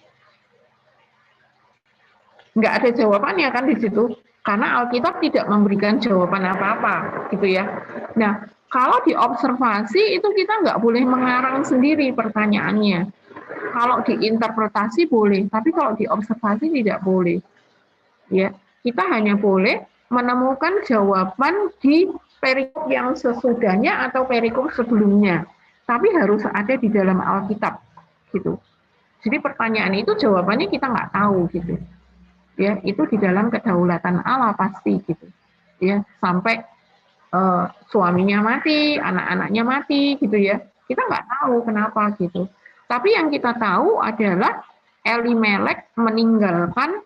Speaker 1: Nggak ada jawabannya kan di situ, karena Alkitab tidak memberikan jawaban apa-apa gitu ya. Nah, kalau diobservasi itu kita nggak boleh mengarang sendiri pertanyaannya. Kalau diinterpretasi boleh, tapi kalau diobservasi tidak boleh. Ya, kita hanya boleh menemukan jawaban di perikop yang sesudahnya atau perikop sebelumnya, tapi harus ada di dalam Alkitab, gitu. Jadi pertanyaan itu jawabannya kita nggak tahu, gitu. Ya, itu di dalam kedaulatan Allah pasti, gitu. Ya, sampai suaminya mati, anak-anaknya mati, gitu ya. Kita nggak tahu kenapa, gitu. Tapi yang kita tahu adalah Elimelek meninggalkan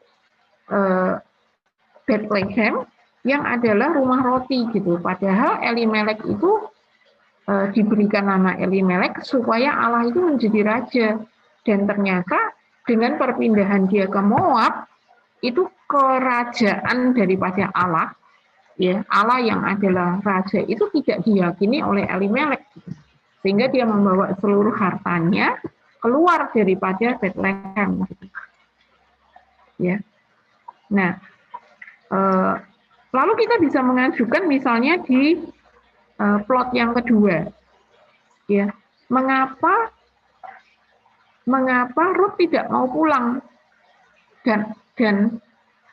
Speaker 1: Bethlehem yang adalah rumah roti gitu. Padahal Elimelek itu diberikan nama Elimelek supaya Allah itu menjadi raja. Dan ternyata dengan perpindahan dia ke Moab, itu kerajaan daripada Allah, ya Allah yang adalah raja itu tidak diyakini oleh Elimelek. Sehingga dia membawa seluruh hartanya keluar daripada Bethlehem. Ya. Nah, lalu kita bisa mengajukan misalnya di plot yang kedua, ya mengapa Ruth tidak mau pulang dan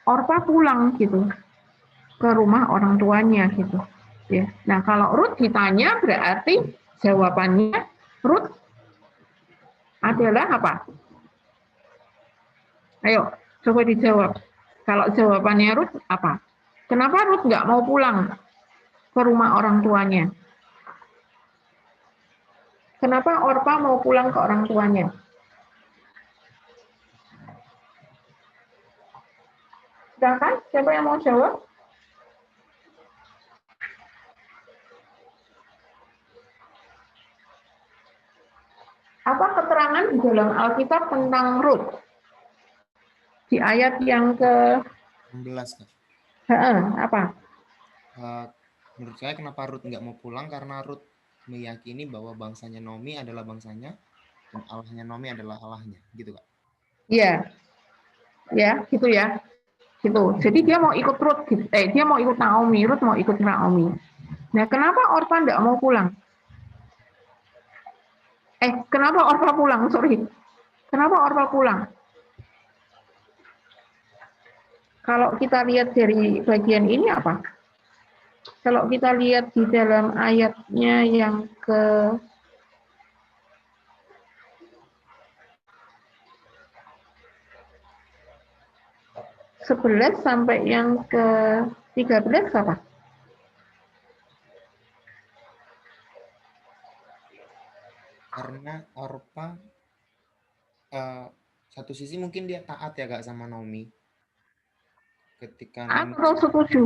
Speaker 1: Orpa pulang gitu ke rumah orang tuanya gitu, ya. Nah kalau Ruth ditanya berarti jawabannya Ruth adalah apa? Ayo Coba dijawab. Kalau jawabannya Ruth apa? Kenapa Ruth nggak mau pulang ke rumah orang tuanya? Kenapa Orpa mau pulang ke orang tuanya? Silakan, siapa yang mau jawab? Apa keterangan di dalam Alkitab tentang Ruth? Di ayat yang ke
Speaker 2: 16, Kak.
Speaker 1: Apa?
Speaker 2: Menurut saya kenapa Ruth nggak mau pulang, karena Ruth meyakini bahwa bangsanya Naomi adalah bangsanya dan Allahnya Naomi adalah Allahnya, gitu Kak.
Speaker 1: Iya, ya gitu ya, gitu. Jadi dia mau ikut Ruth, dia mau ikut Naomi, Ruth mau ikut Naomi. Nah, kenapa Orpa nggak mau pulang? Kenapa Orpa pulang? Sorry, kenapa Orpa pulang? Kalau kita lihat dari bagian ini apa? Kalau kita lihat di dalam ayatnya yang ke 11 sampai yang ke 13 apa?
Speaker 2: Karena Orpa satu sisi mungkin dia taat ya Kak sama Naomi. Ketika Naomi
Speaker 1: Atau setuju?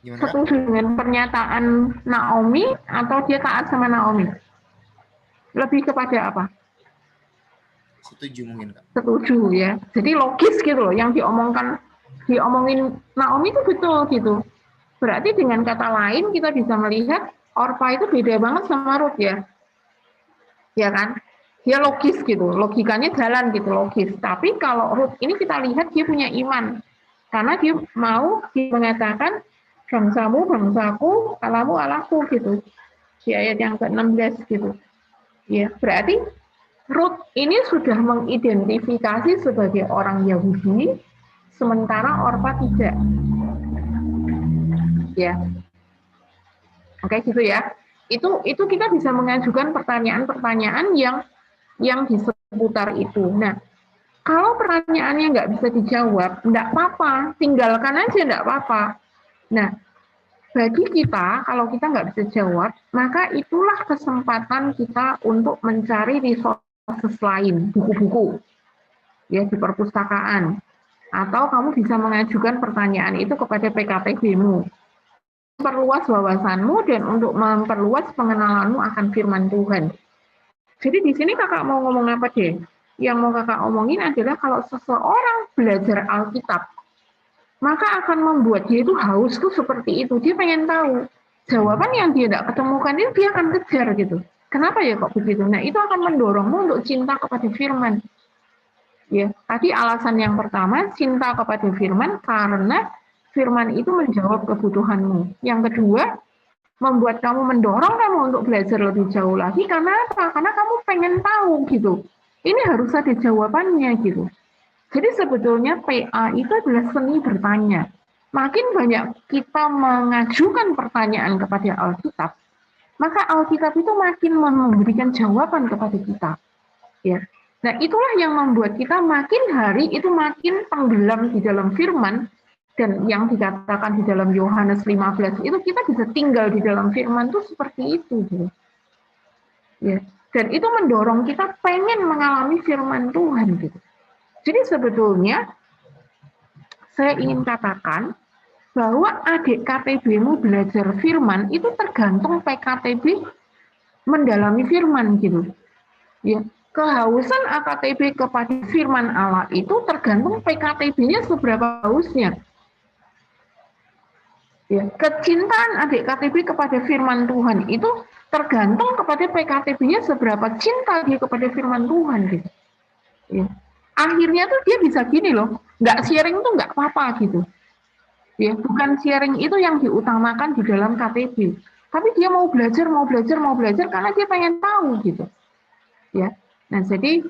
Speaker 2: Gimana?
Speaker 1: Setuju dengan pernyataan Naomi atau dia taat sama Naomi? Lebih kepada apa?
Speaker 2: Setuju mungkin Kak.
Speaker 1: Setuju ya. Jadi logis gitu loh, yang diomongin Naomi itu betul gitu. Berarti dengan kata lain kita bisa melihat Orpa itu beda banget sama Ruth ya. Ya kan? Dia logis gitu, logikanya jalan gitu, logis. Tapi kalau Ruth ini kita lihat dia punya iman. Karena dia mau mengatakan bangsamu, bangsaku, Allahmu, Allahku gitu. Di ayat yang ke-16 gitu. Ya, berarti Ruth ini sudah mengidentifikasi sebagai orang Yahudi, sementara Orpa tidak. Ya. Oke, gitu ya. Itu kita bisa mengajukan pertanyaan-pertanyaan yang di seputar itu. Nah, kalau pertanyaannya nggak bisa dijawab, nggak apa-apa, tinggalkan aja, nggak apa-apa. Nah, bagi kita, kalau kita nggak bisa jawab, maka itulah kesempatan kita untuk mencari resources lain, buku-buku, ya di perpustakaan. Atau kamu bisa mengajukan pertanyaan itu kepada PKTB-mu. Memperluas wawasanmu dan untuk memperluas pengenalanmu akan firman Tuhan. Jadi di sini kakak mau ngomong apa deh? Yang mau kakak omongin adalah kalau seseorang belajar Alkitab, maka akan membuat dia itu haus tuh seperti itu. Dia pengen tahu jawaban yang dia tidak ketemukan itu, dia akan kejar gitu. Kenapa ya kok begitu? Nah, itu akan mendorongmu untuk cinta kepada firman. Ya, tadi alasan yang pertama, cinta kepada firman karena firman itu menjawab kebutuhanmu. Yang kedua, membuat kamu mendorong kamu untuk belajar lebih jauh lagi. Karena apa? Karena kamu pengen tahu gitu. Ini harus ada jawabannya gitu. Jadi sebetulnya PA itu adalah seni bertanya. Makin banyak kita mengajukan pertanyaan kepada Alkitab, maka Alkitab itu makin memberikan jawaban kepada kita. Ya. Nah, itulah yang membuat kita makin hari itu makin tenggelam di dalam firman, dan yang dikatakan di dalam Yohanes 15 itu kita bisa tinggal di dalam firman itu seperti itu. Gitu. Ya. Dan itu mendorong kita pengen mengalami firman Tuhan. Gitu. Jadi sebetulnya saya ingin katakan bahwa adik KTB-mu belajar firman itu tergantung PKTB mendalami firman gitu. Ya. Kehausan AKTB kepada firman Allah itu tergantung PKTB-nya seberapa hausnya. Ya, kecintaan adik KTB kepada firman Tuhan itu tergantung kepada PKTB-nya seberapa cinta dia kepada firman Tuhan gitu. Ya. Akhirnya tuh dia bisa gini loh, nggak sharing tuh nggak apa-apa gitu. Ya, bukan sharing itu yang diutamakan di dalam KTB. Tapi dia mau belajar karena dia pengen tahu gitu. Ya. Nah, jadi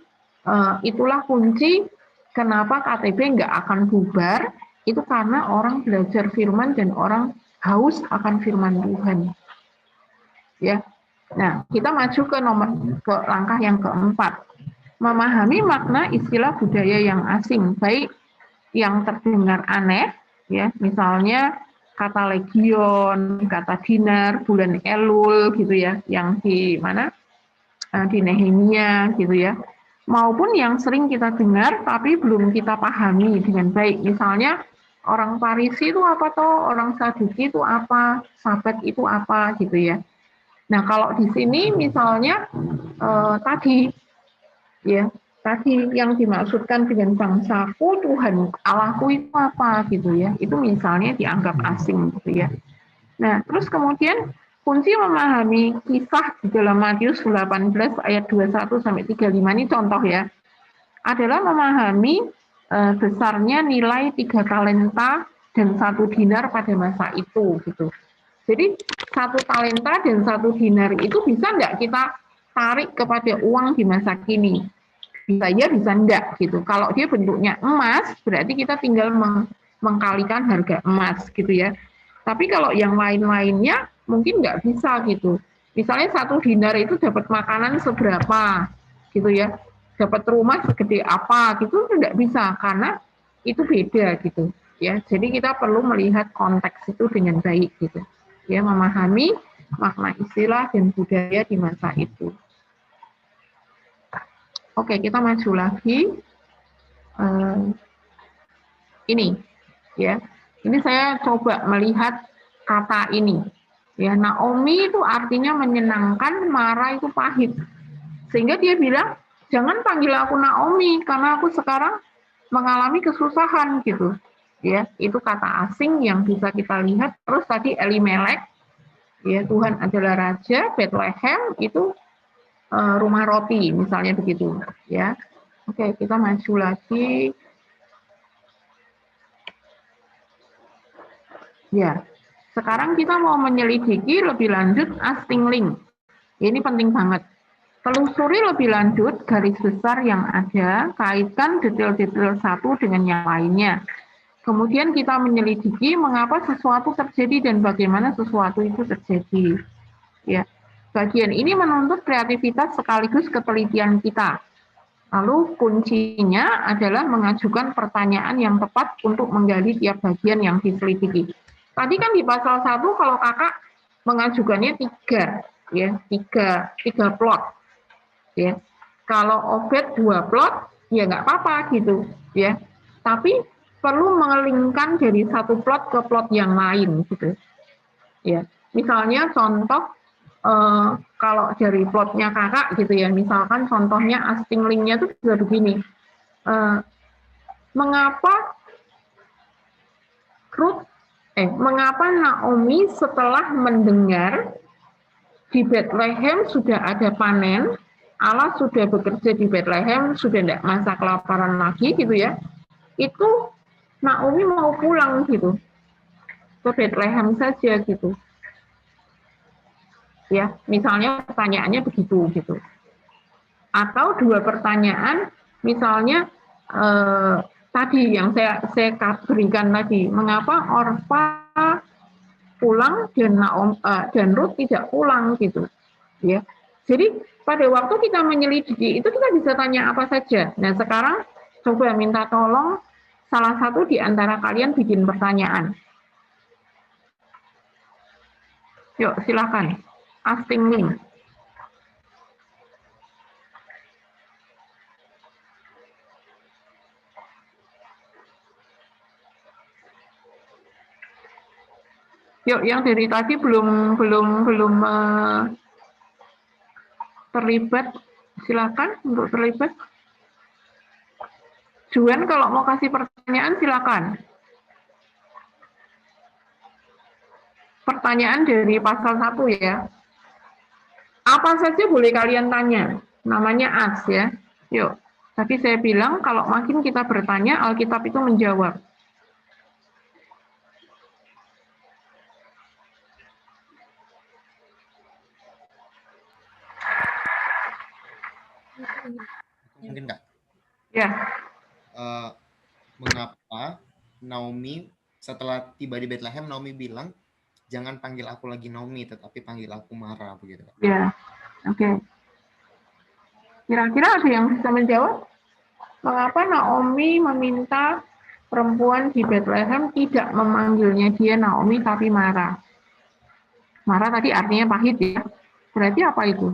Speaker 1: itulah kunci kenapa KTB nggak akan bubar, itu karena orang belajar firman dan orang haus akan firman Tuhan. Ya. Nah, kita maju ke langkah yang keempat. memahami makna istilah budaya yang asing, baik yang terdengar aneh, ya, misalnya kata legion, kata dinar, bulan Elul, gitu ya, yang di mana di Nehemia, gitu ya, maupun yang sering kita dengar tapi belum kita pahami dengan baik, misalnya orang Parisi itu apa toh, orang Saduki itu apa, Sabat itu apa, gitu ya. Nah, kalau di sini misalnya tadi ya, tadi yang dimaksudkan dengan bangsaku, Tuhan Allahku itu apa gitu ya, itu misalnya dianggap asing gitu ya. Nah, terus kemudian kunci memahami kisah di dalam Matius 18 ayat 21 sampai 35 ini contoh ya, adalah memahami besarnya nilai 3 talenta dan 1 dinar pada masa itu gitu. Jadi 1 talenta dan 1 dinar itu bisa enggak kita tarik kepada uang di masa kini? Bisa ya, bisa enggak gitu. Kalau dia bentuknya emas, berarti kita tinggal mengkalikan harga emas gitu ya. Tapi kalau yang lain-lainnya mungkin enggak bisa gitu. Misalnya 1 dinar itu dapat makanan seberapa gitu ya. Dapat rumah segede apa gitu enggak bisa karena itu beda gitu ya. Jadi kita perlu melihat konteks itu dengan baik gitu. Ya, memahami makna istilah dan budaya di masa itu. Oke, kita maju lagi. Ini, ya. Ini saya coba melihat kata ini. Ya, Naomi itu artinya menyenangkan, Mara itu pahit. Sehingga dia bilang, jangan panggil aku Naomi karena aku sekarang mengalami kesusahan gitu. Ya, itu kata asing yang bisa kita lihat. Terus tadi Elimelek, ya, Tuhan adalah raja, Bethlehem itu rumah roti misalnya begitu ya. Oke, kita maju lagi ya. Sekarang kita mau menyelidiki lebih lanjut Astingling. Ini penting banget, telusuri lebih lanjut garis besar yang ada, kaitkan detail-detail satu dengan yang lainnya. Kemudian kita menyelidiki mengapa sesuatu terjadi dan bagaimana sesuatu itu terjadi ya. Bagian ini menuntut kreativitas sekaligus ketelitian kita. Lalu kuncinya adalah mengajukan pertanyaan yang tepat untuk menggali tiap bagian yang diselidiki. Tadi kan di pasal 1 kalau kakak mengajukannya 3, ya, 3 plot. Ya. Kalau Obed 2 plot, ya nggak apa-apa gitu. Ya. Tapi perlu mengelingkan dari 1 plot ke plot yang lain gitu. Ya. Misalnya contoh, kalau dari plotnya kakak gitu ya, misalkan contohnya Astinglingnya itu bisa begini, mengapa Naomi setelah mendengar di Bethlehem sudah ada panen, Allah sudah bekerja di Bethlehem, sudah tidak masa kelaparan lagi gitu ya, itu Naomi mau pulang gitu ke Bethlehem saja gitu. Ya, misalnya pertanyaannya begitu gitu. Atau 2 pertanyaan, misalnya tadi yang saya berikan tadi, mengapa Orpa pulang dan Ruth tidak pulang gitu, ya. Jadi pada waktu kita menyelidiki itu kita bisa tanya apa saja. Nah sekarang coba minta tolong salah satu di antara kalian bikin pertanyaan. Yuk silakan. Astingling. Yuk, yang dari tadi belum terlibat, silakan untuk terlibat. Juan kalau mau kasih pertanyaan silakan. Pertanyaan dari pasal 1 ya. Apa saja boleh kalian tanya, namanya ask ya. Yuk, tadi saya bilang kalau makin kita bertanya, Alkitab itu menjawab.
Speaker 2: Mungkin nggak?
Speaker 1: Ya.
Speaker 2: Mengapa Naomi setelah tiba di Bethlehem, Naomi bilang, jangan panggil aku lagi Naomi, tetapi panggil aku Mara, begitu.
Speaker 1: Ya, oke. Kira-kira ada yang bisa menjawab? Mengapa Naomi meminta perempuan di Bethlehem tidak memanggilnya dia Naomi tapi Mara? Mara tadi artinya pahit ya. Berarti apa itu?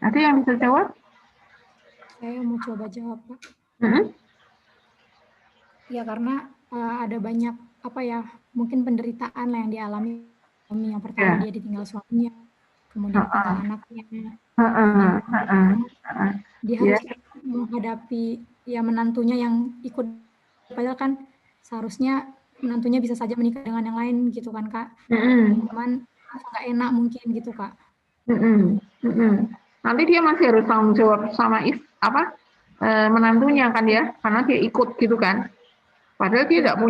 Speaker 1: Ada yang bisa jawab?
Speaker 3: Saya mau coba jawab, Pak.
Speaker 1: Hmm?
Speaker 3: Ya karena ada banyak apa ya, mungkin penderitaan lah yang dialami Naomi. Yang pertama dia ditinggal suaminya, kemudian ditinggal anaknya, dia harus menghadapi ya menantunya yang ikut, padahal kan seharusnya menantunya bisa saja menikah dengan yang lain gitu kan Kak. Cuman nggak enak mungkin gitu Kak.
Speaker 1: Nanti dia masih harus tanggung jawab sama menantunya kan ya, karena dia ikut gitu kan. Padahal dia tidak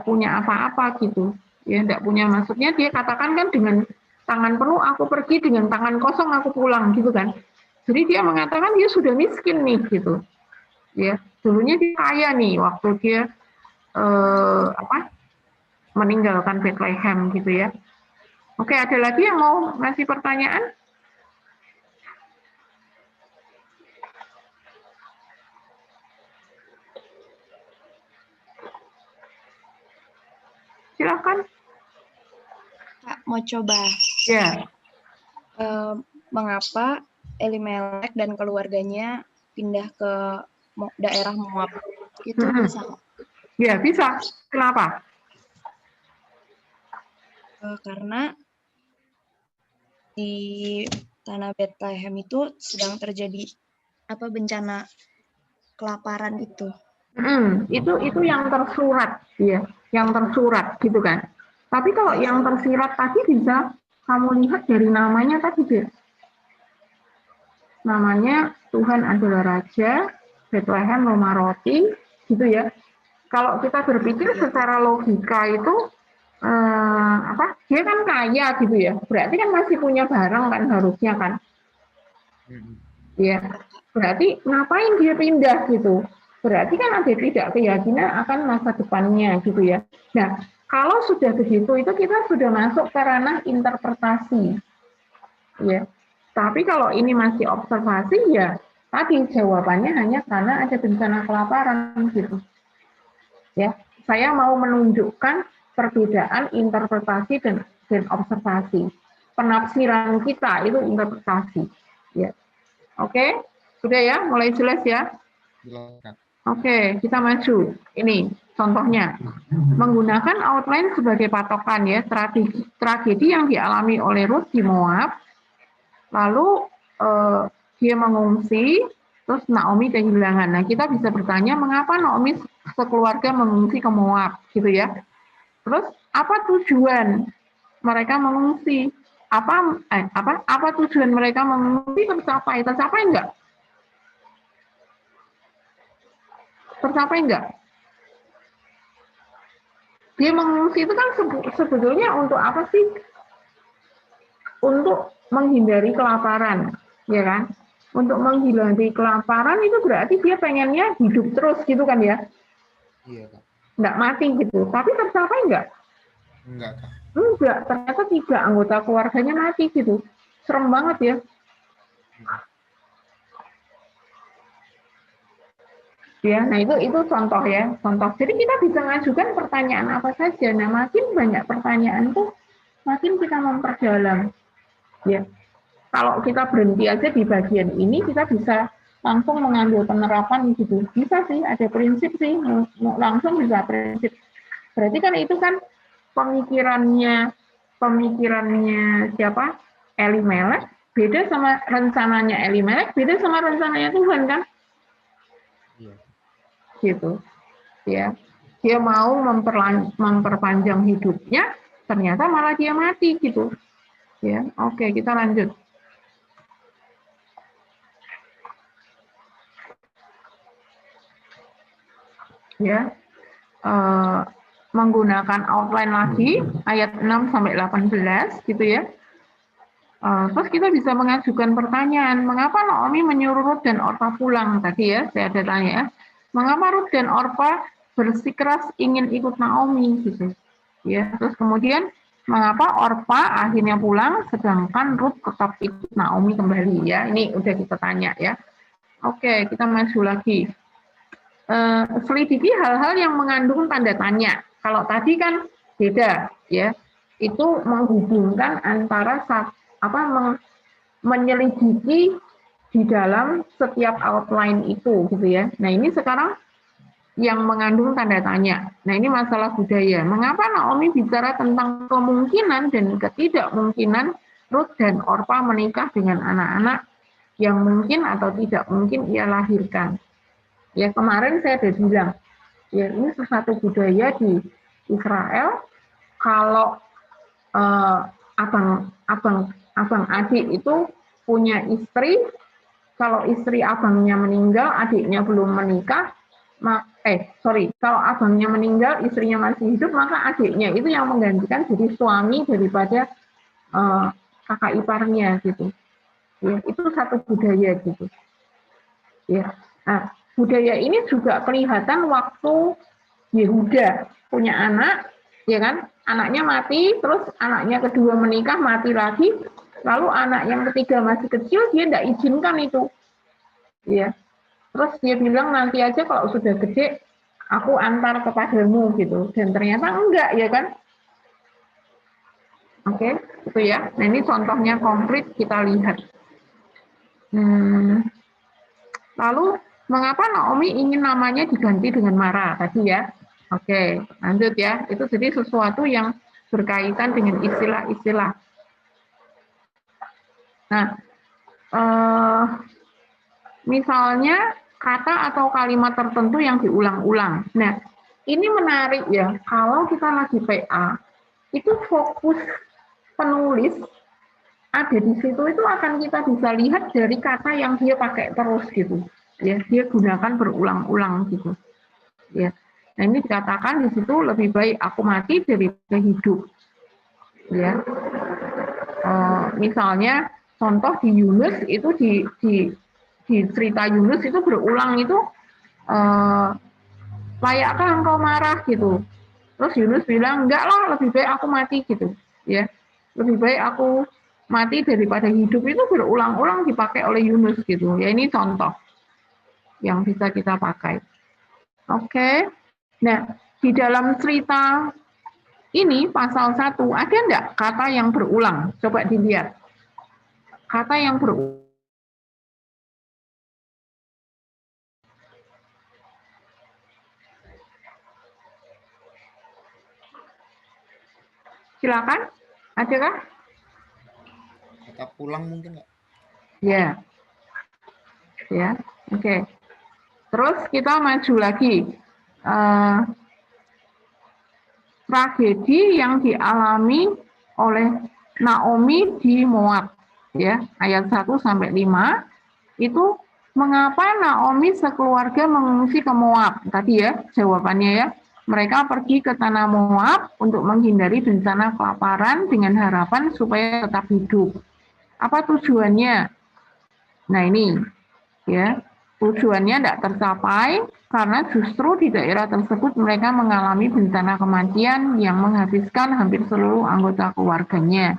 Speaker 1: punya apa-apa gitu, ya tidak punya, maksudnya dia katakan kan dengan tangan penuh aku pergi, dengan tangan kosong aku pulang gitu kan. Jadi dia mengatakan dia sudah miskin nih gitu, ya dulunya dia kaya nih waktu dia meninggalkan Bethlehem gitu ya. Oke, ada lagi yang mau ngasih pertanyaan? Silakan.
Speaker 7: Kak, mau coba.
Speaker 1: Ya.
Speaker 7: Mengapa Elimelek dan keluarganya pindah ke daerah Moab? Itu bisa?
Speaker 1: Ya, bisa. Kenapa?
Speaker 7: Karena di tanah Bethlehem itu sedang terjadi bencana kelaparan itu.
Speaker 1: Itu yang tersurat ya, yang tersurat gitu kan. Tapi kalau yang tersirat tadi bisa kamu lihat dari namanya tadi deh. Namanya Tuhan adalah Raja, Bethlehem rumah roti, gitu ya. Kalau kita berpikir secara logika itu dia kan kaya gitu ya. Berarti kan masih punya barang kan harusnya kan. Ya. Berarti ngapain dia pindah gitu? Berarti kan ada tidak keyakinan akan masa depannya gitu ya. Nah, kalau sudah begitu itu kita sudah masuk ke ranah interpretasi. Ya. Tapi kalau ini masih observasi ya tadi jawabannya hanya karena ada bencana kelaparan gitu. Ya, saya mau menunjukkan perbedaan interpretasi dan observasi. Penafsiran kita itu interpretasi. Ya. Oke, sudah ya, mulai jelas ya. Oke, kita maju. Ini contohnya. Menggunakan outline sebagai patokan ya, tragedi yang dialami oleh Ruth di Moab. Lalu dia mengungsi, terus Naomi kehilangan. Nah, kita bisa bertanya mengapa Naomi sekeluarga mengungsi ke Moab, gitu ya. Terus apa tujuan mereka mengungsi? Apa tujuan mereka mengungsi tercapai? Tercapai enggak? Tercapai enggak? Dia mengungsi itu kan sebetulnya untuk apa sih? Untuk menghindari kelaparan, ya kan? Untuk menghindari kelaparan itu berarti dia pengennya hidup terus gitu kan ya?
Speaker 2: Iya, Kak.
Speaker 1: Enggak mati gitu. Tapi tercapai enggak?
Speaker 2: Enggak, Kak.
Speaker 1: Enggak, ternyata 3 anggota keluarganya mati gitu. Serem banget ya. Ya, nah itu contoh ya, contoh. Jadi kita bisa mengajukan pertanyaan apa saja. Nah, makin banyak pertanyaan tuh, makin kita memperdalam. Ya, kalau kita berhenti aja di bagian ini, kita bisa langsung mengambil penerapan gitu. Bisa sih, ada prinsip sih, langsung bisa prinsip. Berarti kan itu kan pemikirannya siapa? Elimelek, beda sama rencananya Elimelek, beda sama rencananya Tuhan kan?
Speaker 2: Iya.
Speaker 1: Gitu ya, dia mau memperpanjang hidupnya, ternyata malah dia mati gitu ya. Oke, kita lanjut ya. Menggunakan outline lagi ayat 6 sampai 18 gitu ya. Terus kita bisa mengajukan pertanyaan, mengapa Naomi menyuruh Ruth dan Orpa pulang tadi ya, saya ada tanya ya. Mengapa Ruth dan Orpa bersikeras ingin ikut Naomi gitu. Ya, terus kemudian mengapa Orpa akhirnya pulang sedangkan Ruth tetap ikut Naomi kembali ya. Ini udah kita tanya ya. Oke, kita maju lagi. Selidiki hal-hal yang mengandung tanda tanya. Kalau tadi kan beda ya. Itu menghubungkan antara menyelidiki di dalam setiap outline itu gitu ya. Nah, ini sekarang yang mengandung tanda tanya. Nah, ini masalah budaya. Mengapa Naomi bicara tentang kemungkinan dan ketidakmungkinan Ruth dan Orpa menikah dengan anak-anak yang mungkin atau tidak mungkin ia lahirkan. Ya, kemarin saya sudah bilang, ya ini sesuatu budaya di Israel, kalau abang adik itu punya istri, kalau istri abangnya meninggal, adiknya belum menikah, kalau abangnya meninggal, istrinya masih hidup, maka adiknya itu yang menggantikan jadi suami daripada kakak iparnya gitu. Ya, itu satu budaya gitu. Ya. Nah, budaya ini juga kelihatan waktu Yehuda punya anak, ya kan? Anaknya mati, terus anaknya kedua menikah, mati lagi, lalu anak yang ketiga masih kecil, dia tidak izinkan itu. Ya. Terus dia bilang nanti aja kalau sudah gede, aku antar kepadamu gitu. Dan ternyata enggak, ya kan? Oke, itu ya. Nah, ini contohnya konkret kita lihat. Lalu, mengapa Naomi ingin namanya diganti dengan Mara tadi ya? Oke, lanjut ya. Itu jadi sesuatu yang berkaitan dengan istilah-istilah. Nah, misalnya kata atau kalimat tertentu yang diulang-ulang. Nah, ini menarik ya. Kalau kita lagi PA, itu fokus penulis ada di situ itu akan kita bisa lihat dari kata yang dia pakai terus gitu. Ya, dia gunakan berulang-ulang gitu. Ya. Nah, ini dikatakan di situ lebih baik aku mati daripada hidup. Ya. Misalnya contoh di Yunus itu di cerita Yunus itu berulang itu layakkah engkau marah gitu. Terus Yunus bilang enggak lah, lebih baik aku mati gitu. Ya. Lebih baik aku mati daripada hidup, itu berulang-ulang dipakai oleh Yunus gitu. Ya, ini contoh yang bisa kita pakai. Oke. Nah, di dalam cerita ini pasal 1 ada enggak kata yang berulang? Coba dilihat. Kata yang berulang. Silakan. Adakah?
Speaker 2: Kata pulang mungkin nggak?
Speaker 1: Ya. Ya, oke. Terus kita maju lagi. Tragedi yang dialami oleh Naomi di Moab. Ya, ayat 1 sampai 5 itu mengapa Naomi sekeluarga mengungsi ke Moab? Tadi ya jawabannya ya. Mereka pergi ke tanah Moab untuk menghindari bencana kelaparan dengan harapan supaya tetap hidup. Apa tujuannya? Nah, ini ya. Tujuannya tidak tercapai karena justru di daerah tersebut mereka mengalami bencana kematian yang menghabiskan hampir seluruh anggota keluarganya.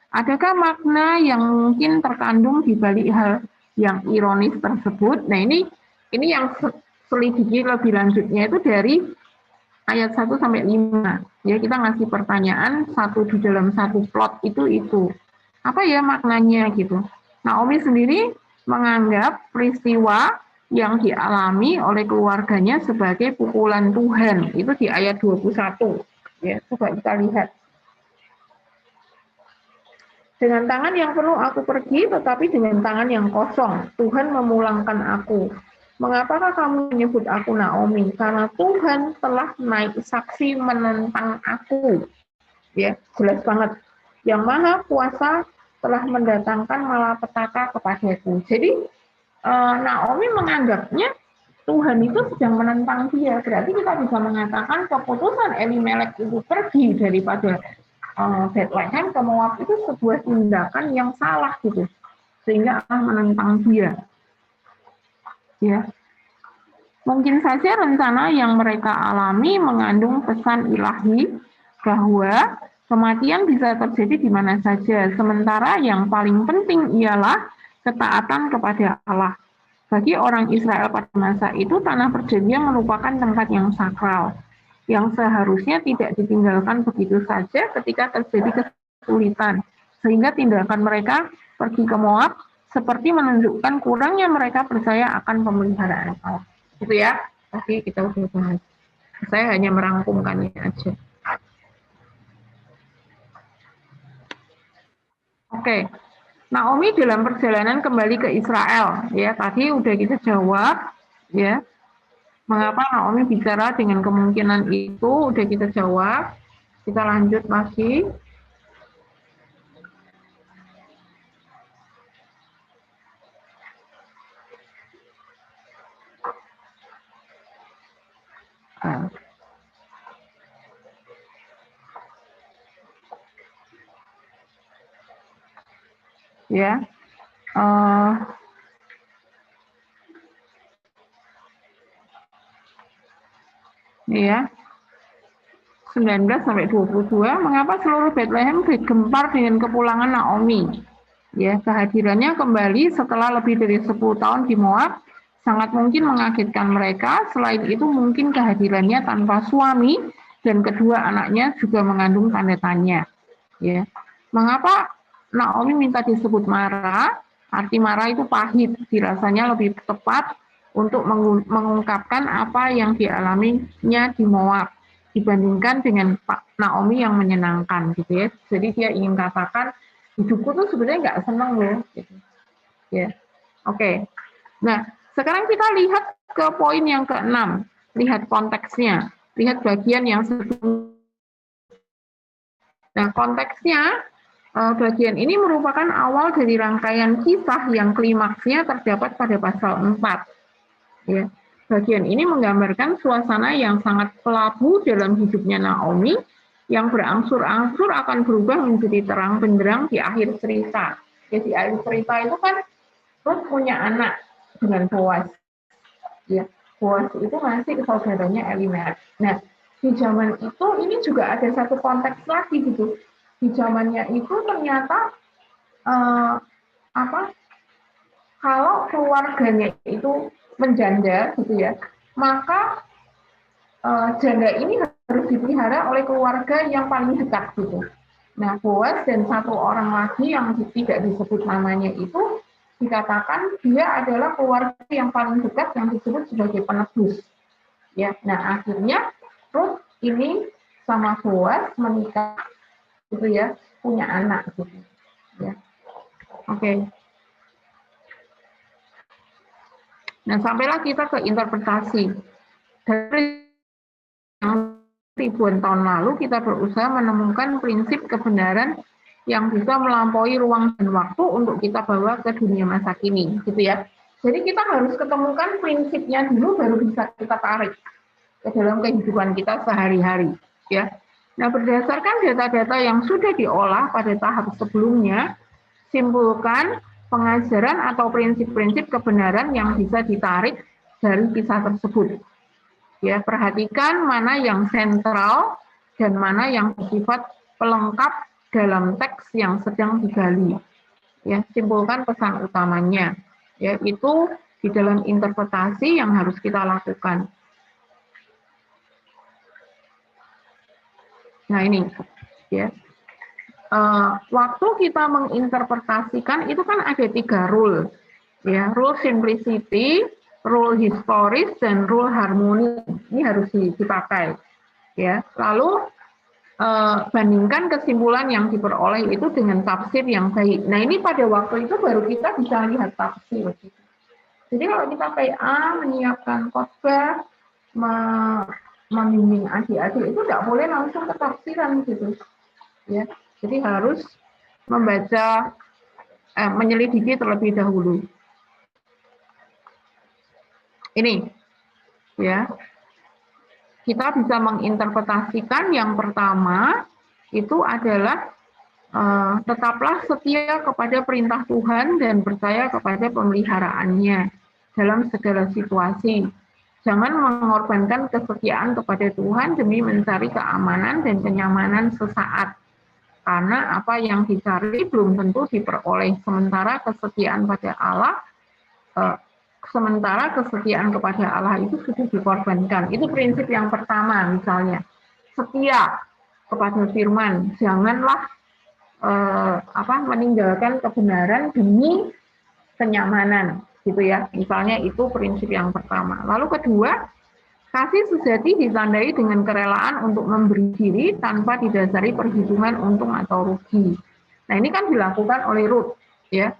Speaker 1: Adakah makna yang mungkin terkandung di balik hal yang ironis tersebut? Nah, ini yang selidiki lebih lanjutnya itu dari ayat 1 sampai 5. Ya, kita ngasih pertanyaan satu di dalam satu plot itu. Apa ya maknanya gitu. Naomi sendiri menganggap peristiwa yang dialami oleh keluarganya sebagai pukulan Tuhan. Itu di ayat 21. Ya, coba kita lihat. Dengan tangan yang penuh aku pergi, tetapi dengan tangan yang kosong Tuhan memulangkan aku. Mengapakah kamu menyebut aku Naomi? Karena Tuhan telah naik saksi menentang aku. Ya, jelas banget. Yang Maha Kuasa telah mendatangkan malapetaka kepadaku. Jadi Naomi menganggapnya Tuhan itu sedang menentang dia. Berarti kita bisa mengatakan keputusan Elimelek itu pergi daripada Bethlehem ke Moab itu sebuah tindakan yang salah gitu, sehingga Allah menentang dia. Ya, mungkin saja rencana yang mereka alami mengandung pesan ilahi bahwa Kematian bisa terjadi di mana saja, sementara yang paling penting ialah ketaatan kepada Allah. Bagi orang Israel pada masa itu, tanah perjanjian merupakan tempat yang sakral, yang seharusnya tidak ditinggalkan begitu saja ketika terjadi kesulitan, sehingga tindakan mereka pergi ke Moab seperti menunjukkan kurangnya mereka percaya akan pemeliharaan Allah. Gitu ya, tadi kita sudah bahas. Saya hanya merangkumkannya aja. Oke, Naomi dalam perjalanan kembali ke Israel, ya tadi udah kita jawab, ya. Mengapa Naomi bicara dengan kemungkinan itu, udah kita jawab. Kita lanjut lagi. Ya, ya, 19 sampai 22. Mengapa seluruh Bethlehem digempar dengan kepulangan Naomi? Ya, kehadirannya kembali setelah lebih dari 10 tahun di Moab sangat mungkin mengagetkan mereka. Selain itu mungkin kehadirannya tanpa suami dan kedua anaknya juga mengandung tanda tanya. Ya, mengapa Naomi minta disebut Mara? Arti Mara itu pahit, dirasanya lebih tepat untuk mengungkapkan apa yang dialaminya di Moab dibandingkan dengan Naomi yang menyenangkan, gitu ya. Jadi dia ingin katakan hidupku tuh sebenarnya nggak senang loh, gitu. Ya, oke. Nah, sekarang kita lihat ke poin yang ke-6, lihat konteksnya, lihat bagian yang sebelumnya. Nah, konteksnya, bagian ini merupakan awal dari rangkaian kisah yang klimaksnya terdapat pada pasal 4. Ya, bagian ini menggambarkan suasana yang sangat kelabu dalam hidupnya Naomi, yang berangsur-angsur akan berubah menjadi terang benderang di akhir cerita. Ya, di akhir cerita itu kan Ruth punya anak dengan Boaz. Ya, Boaz itu masih saudaranya Elimelek. Nah, di zaman itu ini juga ada satu konteks lagi gitu. Di zamannya itu ternyata kalau keluarganya itu menjanda gitu ya, maka janda ini harus dipelihara oleh keluarga yang paling dekat gitu. Nah, Boaz dan satu orang lagi yang tidak disebut namanya itu dikatakan dia adalah keluarga yang paling dekat yang disebut sebagai penebus. Ya, nah akhirnya Ruth ini sama Boaz menikah, gitu ya, punya anak, gitu. Ya, oke. Nah, sampailah kita ke interpretasi. Dari ribuan tahun lalu kita berusaha menemukan prinsip kebenaran yang bisa melampaui ruang dan waktu untuk kita bawa ke dunia masa kini, gitu ya. Jadi kita harus ketemukan prinsipnya dulu, baru bisa kita tarik ke dalam kehidupan kita sehari-hari, ya. Nah, berdasarkan data-data yang sudah diolah pada tahap sebelumnya, simpulkan pengajaran atau prinsip-prinsip kebenaran yang bisa ditarik dari kisah tersebut. Ya, perhatikan mana yang sentral dan mana yang bersifat pelengkap dalam teks yang sedang digali. Ya, simpulkan pesan utamanya, yaitu di dalam interpretasi yang harus kita lakukan. Nah, ini ya. Waktu kita menginterpretasikan itu kan ada 3 rule, ya, rule simplicity, rule historis, dan rule harmoni. Ini harus dipakai, ya. Lalu bandingkan kesimpulan yang diperoleh itu dengan tafsir yang baik. Nah, ini pada waktu itu baru kita bisa lihat tafsir. Jadi kalau kita PA menyiapkan khotbah, membimbing adik-adik itu tidak boleh langsung ke tafsiran gitu, ya. Jadi harus membaca, menyelidiki terlebih dahulu. Ini, ya. Kita bisa menginterpretasikan yang pertama itu adalah tetaplah setia kepada perintah Tuhan dan percaya kepada pemeliharaannya dalam segala situasi. Jangan mengorbankan kesetiaan kepada Tuhan demi mencari keamanan dan kenyamanan sesaat. Karena apa yang dicari belum tentu diperoleh. Sementara kesetiaan pada Allah, kepada Allah itu sudah dikorbankan. Itu prinsip yang pertama misalnya. Setia kepada firman, janganlah meninggalkan kebenaran demi kenyamanan, gitu ya. Misalnya itu prinsip yang pertama. Lalu kedua, kasih sejati ditandai dengan kerelaan untuk memberi diri tanpa didasari perhitungan untung atau rugi. Nah, ini kan dilakukan oleh Ruth, ya.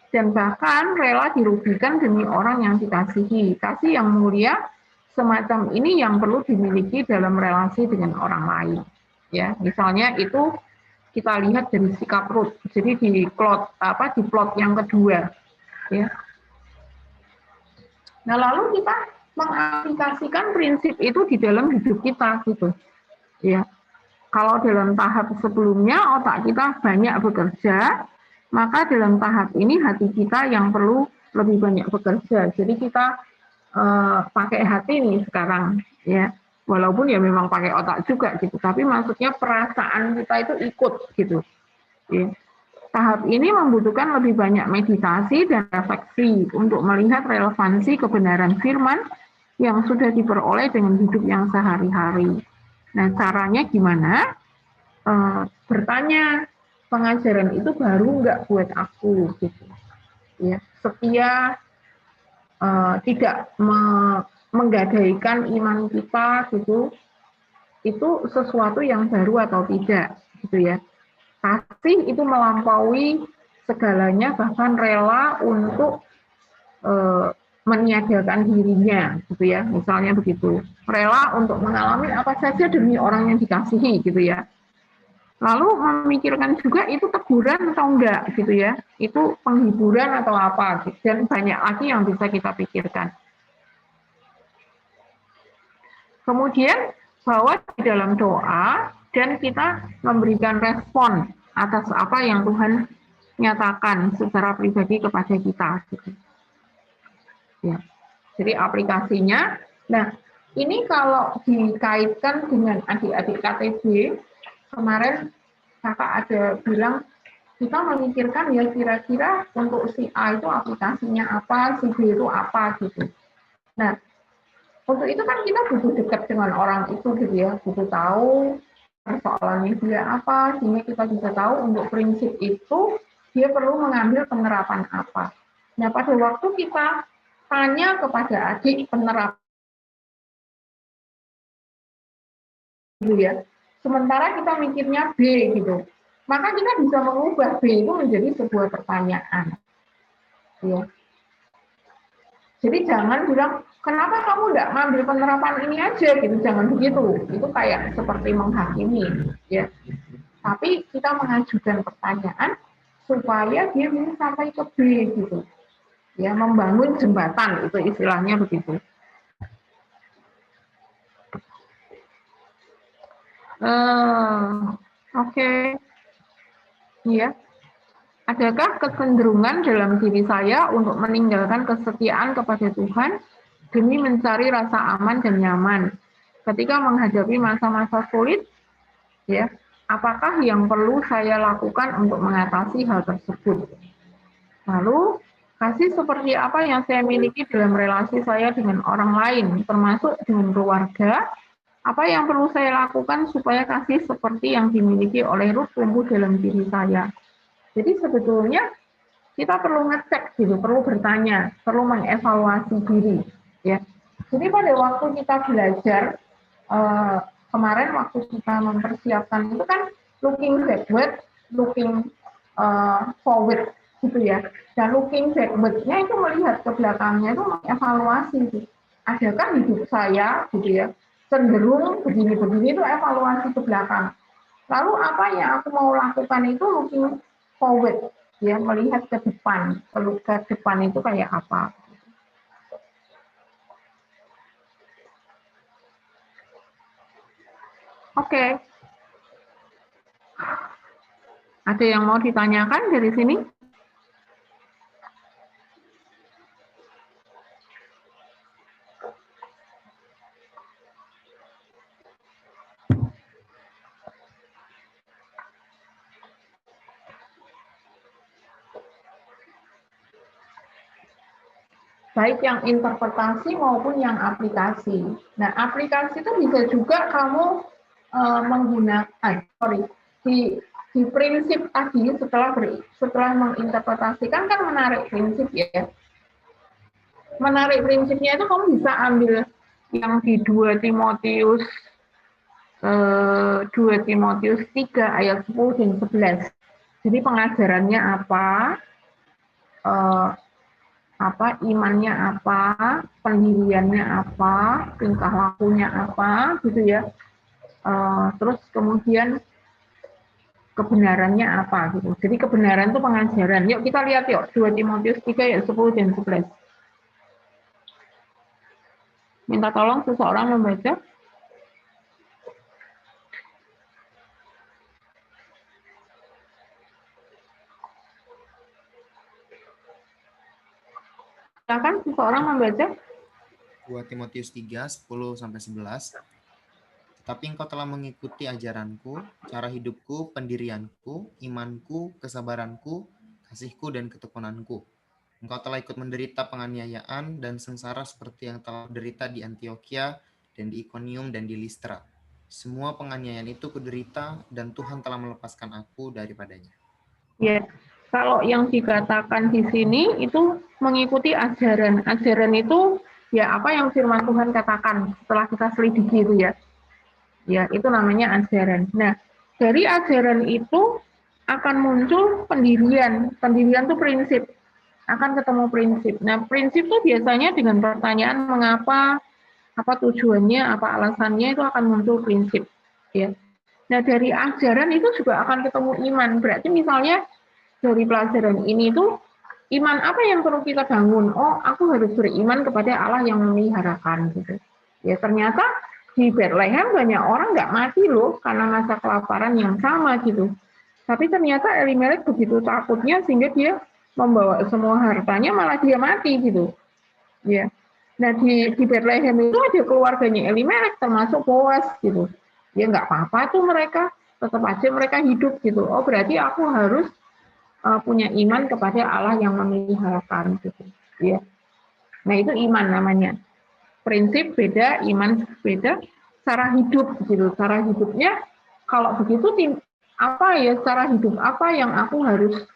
Speaker 1: Dan bahkan rela dirugikan demi orang yang dikasihi. Kasih yang mulia semacam ini yang perlu dimiliki dalam relasi dengan orang lain. Ya, misalnya itu kita lihat dari sikap Ruth. Jadi di plot yang kedua, ya. Nah, lalu kita mengaplikasikan prinsip itu di dalam hidup kita, gitu. Ya. Kalau dalam tahap sebelumnya otak kita banyak bekerja, maka dalam tahap ini hati kita yang perlu lebih banyak bekerja. Jadi kita pakai hati nih sekarang, ya. Walaupun ya memang pakai otak juga gitu, tapi maksudnya perasaan kita itu ikut gitu. Ya. Tahap ini membutuhkan lebih banyak meditasi dan refleksi untuk melihat relevansi kebenaran firman yang sudah diperoleh dengan hidup yang sehari-hari. Nah, caranya gimana? Bertanya, pengajaran itu baru nggak buat aku, gitu. Ya, setia, tidak menggadaikan iman kita, gitu. Itu sesuatu yang baru atau tidak, gitu ya. Kasih itu melampaui segalanya, bahkan rela untuk meniadakan dirinya, gitu ya, misalnya begitu. Rela untuk mengalami apa saja demi orang yang dikasihi, gitu ya. Lalu memikirkan juga itu teguran atau enggak, gitu ya. Itu penghiburan atau apa, gitu. Dan banyak lagi yang bisa kita pikirkan. Kemudian bahwa di dalam doa dan kita memberikan respon atas apa yang Tuhan nyatakan secara pribadi kepada kita. Gitu. Ya. Jadi aplikasinya, nah ini kalau dikaitkan dengan adik-adik KTB, kemarin kakak ada bilang, kita memikirkan ya kira-kira untuk si A itu aplikasinya apa, si B itu apa gitu. Nah, untuk itu kan kita butuh dekat dengan orang itu gitu ya, butuh tahu persoalannya dia apa, sehingga kita bisa tahu untuk prinsip itu dia perlu mengambil penerapan apa. Nah, pada waktu kita tanya kepada adik penerapan gitu ya, sementara kita mikirnya B gitu, maka kita bisa mengubah B itu menjadi sebuah pertanyaan. Ya. Jadi jangan bilang, kenapa kamu nggak ngambil penerapan ini aja gitu, jangan begitu. Itu kayak seperti menghakimi, ya. Tapi kita mengajukan pertanyaan supaya dia bisa sampai ke B gitu. Ya, membangun jembatan, itu istilahnya begitu. Oke. Ya. Adakah kecenderungan dalam diri saya untuk meninggalkan kesetiaan kepada Tuhan demi mencari rasa aman dan nyaman ketika menghadapi masa-masa sulit? Ya, apakah yang perlu saya lakukan untuk mengatasi hal tersebut? Lalu, kasih seperti apa yang saya miliki dalam relasi saya dengan orang lain, termasuk dengan keluarga? Apa yang perlu saya lakukan supaya kasih seperti yang dimiliki oleh Ruth tumbuh dalam diri saya? Jadi sebetulnya kita perlu ngecek gitu, perlu bertanya, perlu mengevaluasi diri, ya. Jadi pada waktu kita belajar kemarin waktu kita mempersiapkan itu kan looking backward, looking forward, gitu ya. Dan looking backward-nya itu melihat ke belakangnya itu mengevaluasi, gitu. Adakah hidup saya, gitu ya, cenderung begini-begini, itu evaluasi ke belakang. Lalu apa yang aku mau lakukan itu looking forward, ya, melihat ke depan. Kalau ke depan itu kayak apa? Oke. Ada yang mau ditanyakan dari sini? baik yang interpretasi maupun yang aplikasi. Nah, aplikasi itu bisa juga kamu menggunakan, di prinsip tadi setelah menginterpretasikan kan menarik prinsip ya. Menarik prinsipnya itu kamu bisa ambil yang di 2 Timotius 3 ayat 10 dan 11. Jadi pengajarannya apa, imannya apa, pendiriannya apa, tingkah lakunya apa, gitu ya. Terus kemudian kebenarannya apa gitu. Jadi kebenaran itu pengajaran. Yuk kita lihat yuk 2 Timotius 3 ayat 10 dan 11. Minta tolong seseorang membaca. Silakan seseorang membaca.
Speaker 2: 2 Timotius 3, 10-11. Tetapi engkau telah mengikuti ajaranku, cara hidupku, pendirianku, imanku, kesabaranku, kasihku, dan ketekunanku. Engkau telah ikut menderita penganiayaan dan sengsara seperti yang telah menderita di Antioquia dan di Iconium dan di Listra. Semua penganiayaan itu kuderita dan Tuhan telah melepaskan aku daripadanya.
Speaker 1: Ya, kalau yang dikatakan di sini itu mengikuti ajaran. Ajaran itu ya apa yang firman Tuhan katakan setelah kita selidiki itu ya. Ya, itu namanya ajaran. Nah, dari ajaran itu akan muncul pendirian. Pendirian itu prinsip. Akan ketemu prinsip. Nah, prinsip itu biasanya dengan pertanyaan mengapa, apa tujuannya, apa alasannya, itu akan muncul prinsip. Ya. Nah, dari ajaran itu juga akan ketemu iman. Berarti misalnya dari pelajaran ini itu iman apa yang perlu kita bangun? Oh, aku harus beriman kepada Allah yang memeliharakan gitu. Ya, ternyata di Bethlehem banyak orang nggak mati loh karena masa kelaparan yang sama gitu. Tapi ternyata Elimelek begitu takutnya sehingga dia membawa semua hartanya malah dia mati gitu. Ya. Nah di Bethlehem itu ada keluarganya Elimelek termasuk Boas gitu. Ya nggak apa-apa tuh mereka, tetap aja mereka hidup gitu. Oh berarti aku harus punya iman kepada Allah yang memeliharakan gitu. Ya. Nah itu iman namanya. Prinsip beda, iman beda, cara hidup gitu. Cara hidupnya kalau begitu apa ya cara hidup apa yang aku harus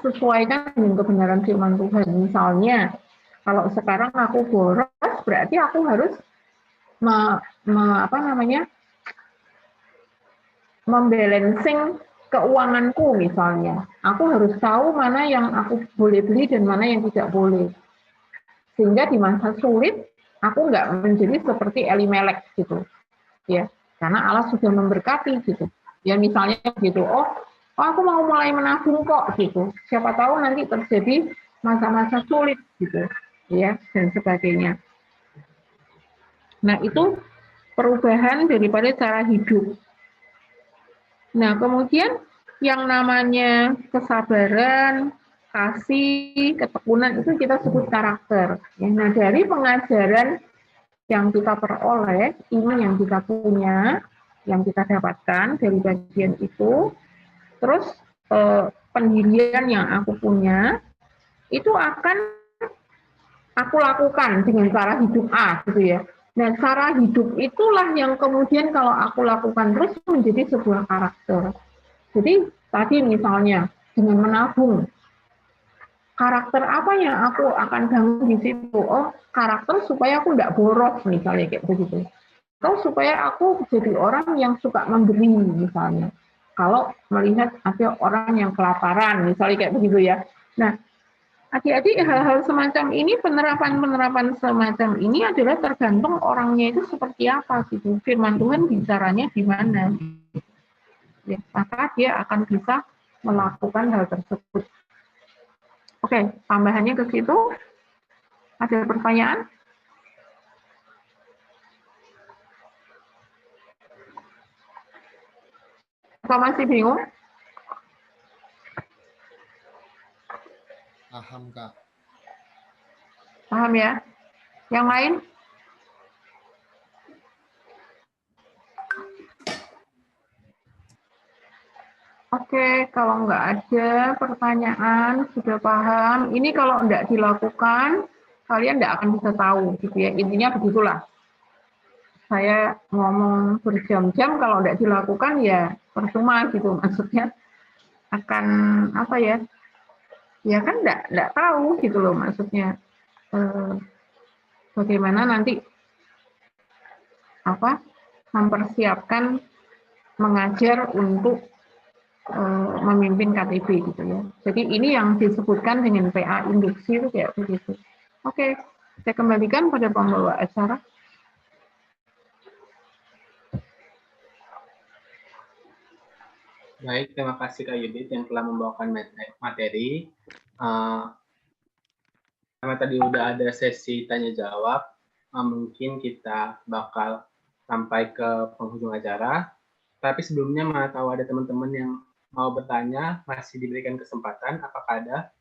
Speaker 1: sesuaikan dengan kebenaran firman Tuhan. Misalnya kalau sekarang aku boros berarti aku harus membalancing keuanganku misalnya. Aku harus tahu mana yang aku boleh beli dan mana yang tidak boleh. Sehingga di masa sulit aku nggak menjadi seperti Elimelek gitu, ya. Karena Allah sudah memberkati gitu. Ya misalnya gitu, oh aku mau mulai menabung kok gitu. Siapa tahu nanti terjadi masa-masa sulit gitu, ya dan sebagainya. Nah itu perubahan daripada cara hidup. Nah kemudian yang namanya kesabaran, kasih, ketekunan itu kita sebut karakter. Nah dari pengajaran yang kita peroleh, ini yang kita punya, yang kita dapatkan dari bagian itu, terus pendirian yang aku punya, itu akan aku lakukan dengan cara hidup A, gitu ya. Nah, cara hidup itulah yang kemudian kalau aku lakukan terus menjadi sebuah karakter. Jadi, tadi misalnya, dengan menabung, karakter apa yang aku akan bangun di situ? Oh, karakter supaya aku tidak boros, misalnya kayak begitu. Atau supaya aku jadi orang yang suka memberi, misalnya. Kalau melihat ada orang yang kelaparan, misalnya kayak begitu ya. Nah, adik-adik hal-hal semacam ini, penerapan semacam ini adalah tergantung orangnya itu seperti apa gitu. Firman Tuhan bicaranya di mana. Ya, maka dia akan bisa melakukan hal tersebut. Oke, tambahannya ke situ. Ada pertanyaan? Atau masih bingung?
Speaker 2: Paham, Kak.
Speaker 1: Paham ya? Yang lain? Oke, kalau nggak ada pertanyaan, sudah paham. Ini kalau nggak dilakukan, kalian nggak akan bisa tahu, gitu ya. Intinya begitulah. Saya ngomong berjam-jam, kalau nggak dilakukan ya percuma gitu. Maksudnya akan apa ya? Ya kan nggak tahu gitu loh maksudnya. Bagaimana nanti apa mempersiapkan mengajar untuk memimpin KTB gitu ya. Jadi ini yang disebutkan dengan PA induksi itu kayak begitu. Oke, saya kembalikan pada pembawa acara.
Speaker 5: Baik, terima kasih Kak Yudit yang telah membawakan materi. Karena tadi udah ada sesi tanya jawab, mungkin kita bakal sampai ke penghujung acara. Tapi sebelumnya mana tahu ada teman-teman yang mau bertanya, masih diberikan kesempatan, apakah ada?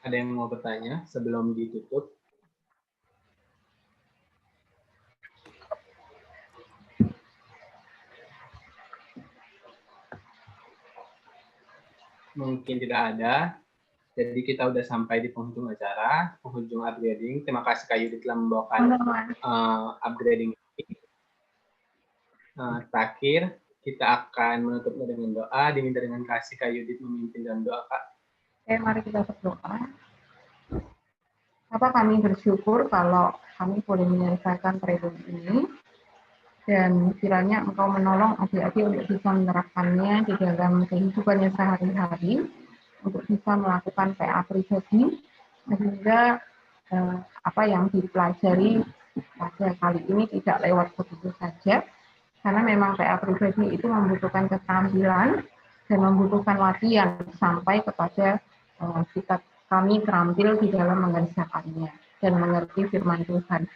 Speaker 5: Ada yang mau bertanya sebelum ditutup? Mungkin tidak ada. Jadi kita udah sampai di penghujung acara, penghujung upgrading. Terima kasih Kak Yudi telah membawakan upgrading ini. Terakhir, kita akan menutupnya dengan doa. Diminta dengan kasih Kak Yudi memimpin dalam doa, Kak.
Speaker 1: Oke, mari kita berdoa. Bapak, kami bersyukur kalau kami boleh menyelesaikan training ini. Dan kiranya Engkau menolong adik-adik untuk bisa menerapkannya di dalam kehidupannya sehari-hari, untuk bisa melakukan PA pribadi, sehingga apa yang dipelajari pada kali ini tidak lewat begitu saja, karena memang PA pribadi itu membutuhkan keterampilan dan membutuhkan latihan sampai kepada kita kami terampil di dalam mengerjakannya dan mengerti firman Tuhan.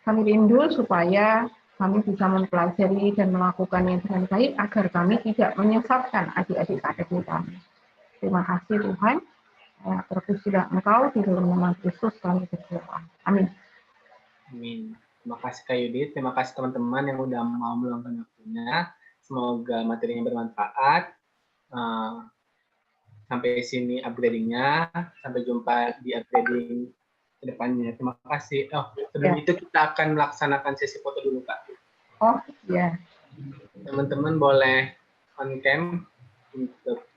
Speaker 1: Kami rindu supaya kami bisa mempelajari dan melakukannya dengan baik agar kami tidak menyesatkan adik-adik KTB kami. Terima kasih Tuhan. Terpujilah Engkau di dalam nama Yesus kami berdoa. Amin.
Speaker 5: Amin. Terima kasih Kak Yudit. Terima kasih teman-teman yang udah mau meluangkan waktunya. Semoga materinya bermanfaat. Sampai sini upgrading-nya. Sampai jumpa di upgrading kedepannya. Terima kasih. Sebelum itu kita akan melaksanakan sesi foto dulu Kak.
Speaker 1: Oh iya.
Speaker 5: Teman-teman boleh on cam untuk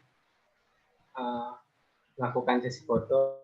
Speaker 5: melakukan sesi foto.